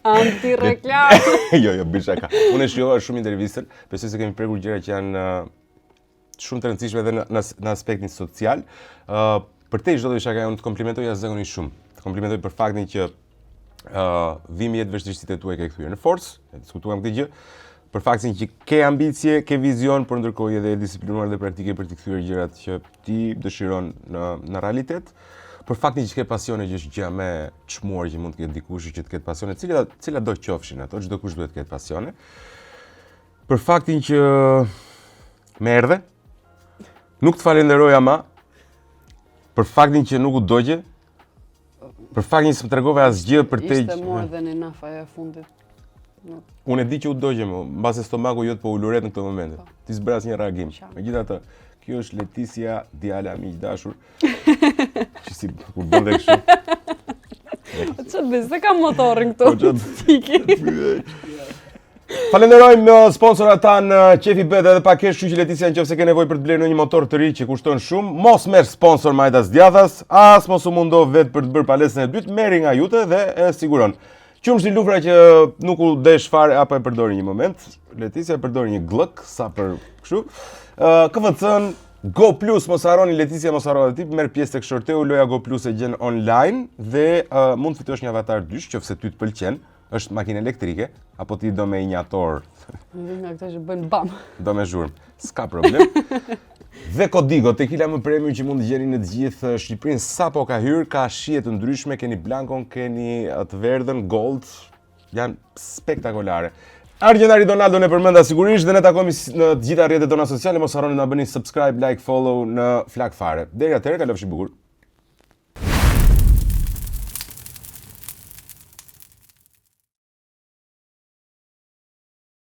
Anti-reklam! Jo, bëj shaka. Unë e shijova shumë intervistën, besoj se kemi prekur gjëra që janë shumë të rëndësishme edhe në aspektin social. Për te çdo lloj shaka unë të komplimentoj jashtëzakonisht shumë. Të komplimentoj për faktin që vimi jetë vështirësitë tuaja ke kthyer në forcë, e diskutuam këtë gjë. Për faktin që ke ambicie, ke vizion, por ndërkohë edhe je disiplinuar dhe praktike për të kthyer gjërat që ti dëshiron në realitet. Për faktin që ke pasione që është gjë më çmuar që mund të ketë dikush që të ketë pasione, cila do qofshin ato, çdo kush duhet të ketë pasione. Për faktin që më erdhe, nuk të falenderoj ama, për faktin që nuk u dogje, për faktin që më tregove asgjë për te. Ishte more than enough ajo e fundit. Unë e di që u dogje më, mbase stomaku jot po uluret në këtë moment. Ti zbras një reagim. Megjithatë, kjo është Leticia, djala miq dashur. Që si kur bënde kështu. Ç'o bëj, se kam motorin këtu. Tiki. Falenderojmë sponsorat tanë Qefi Bet edhe pakesh, kështu që Leticia nëse ke nevojë për të blerë një motor të ri që kushton shumë, mos merr sponsor Majtas Djathas, as mos u mundo vetë për të bërë palestrën e dytë, merri nga jute dhe e siguron. Qumshti lufra që nuk u desh fare apo e përdori një moment, Leticia e përdori një glëk sa për kështu. KVC-n Go Plus, mos harroni Leticia, mos harroni ti, merr pjesë tek shorteu, loja Go Plus e gjen online dhe mund të fitosh një avatar dysh, nëse ty të pëlqen. Është makinë elektrike, apo ti do me injator? Më nga këto që bën bam. Do me zhurmë, s'ka problem. Dhe Kodigo, tequila më premium që mund të gjeni në të gjithë Shqipërinë, sapo ka hyrë, ka shije të ndryshme, keni blankon, keni të verdhën, gold, janë spektakolare. Argjendari Donaldo ne përmenda sigurisht dhe ne takohemi në të gjitha rrjetet tona sociale, mos harroni na bëni subscribe, like, follow në Flak Fare. Deri atëherë, kalofshi bukur.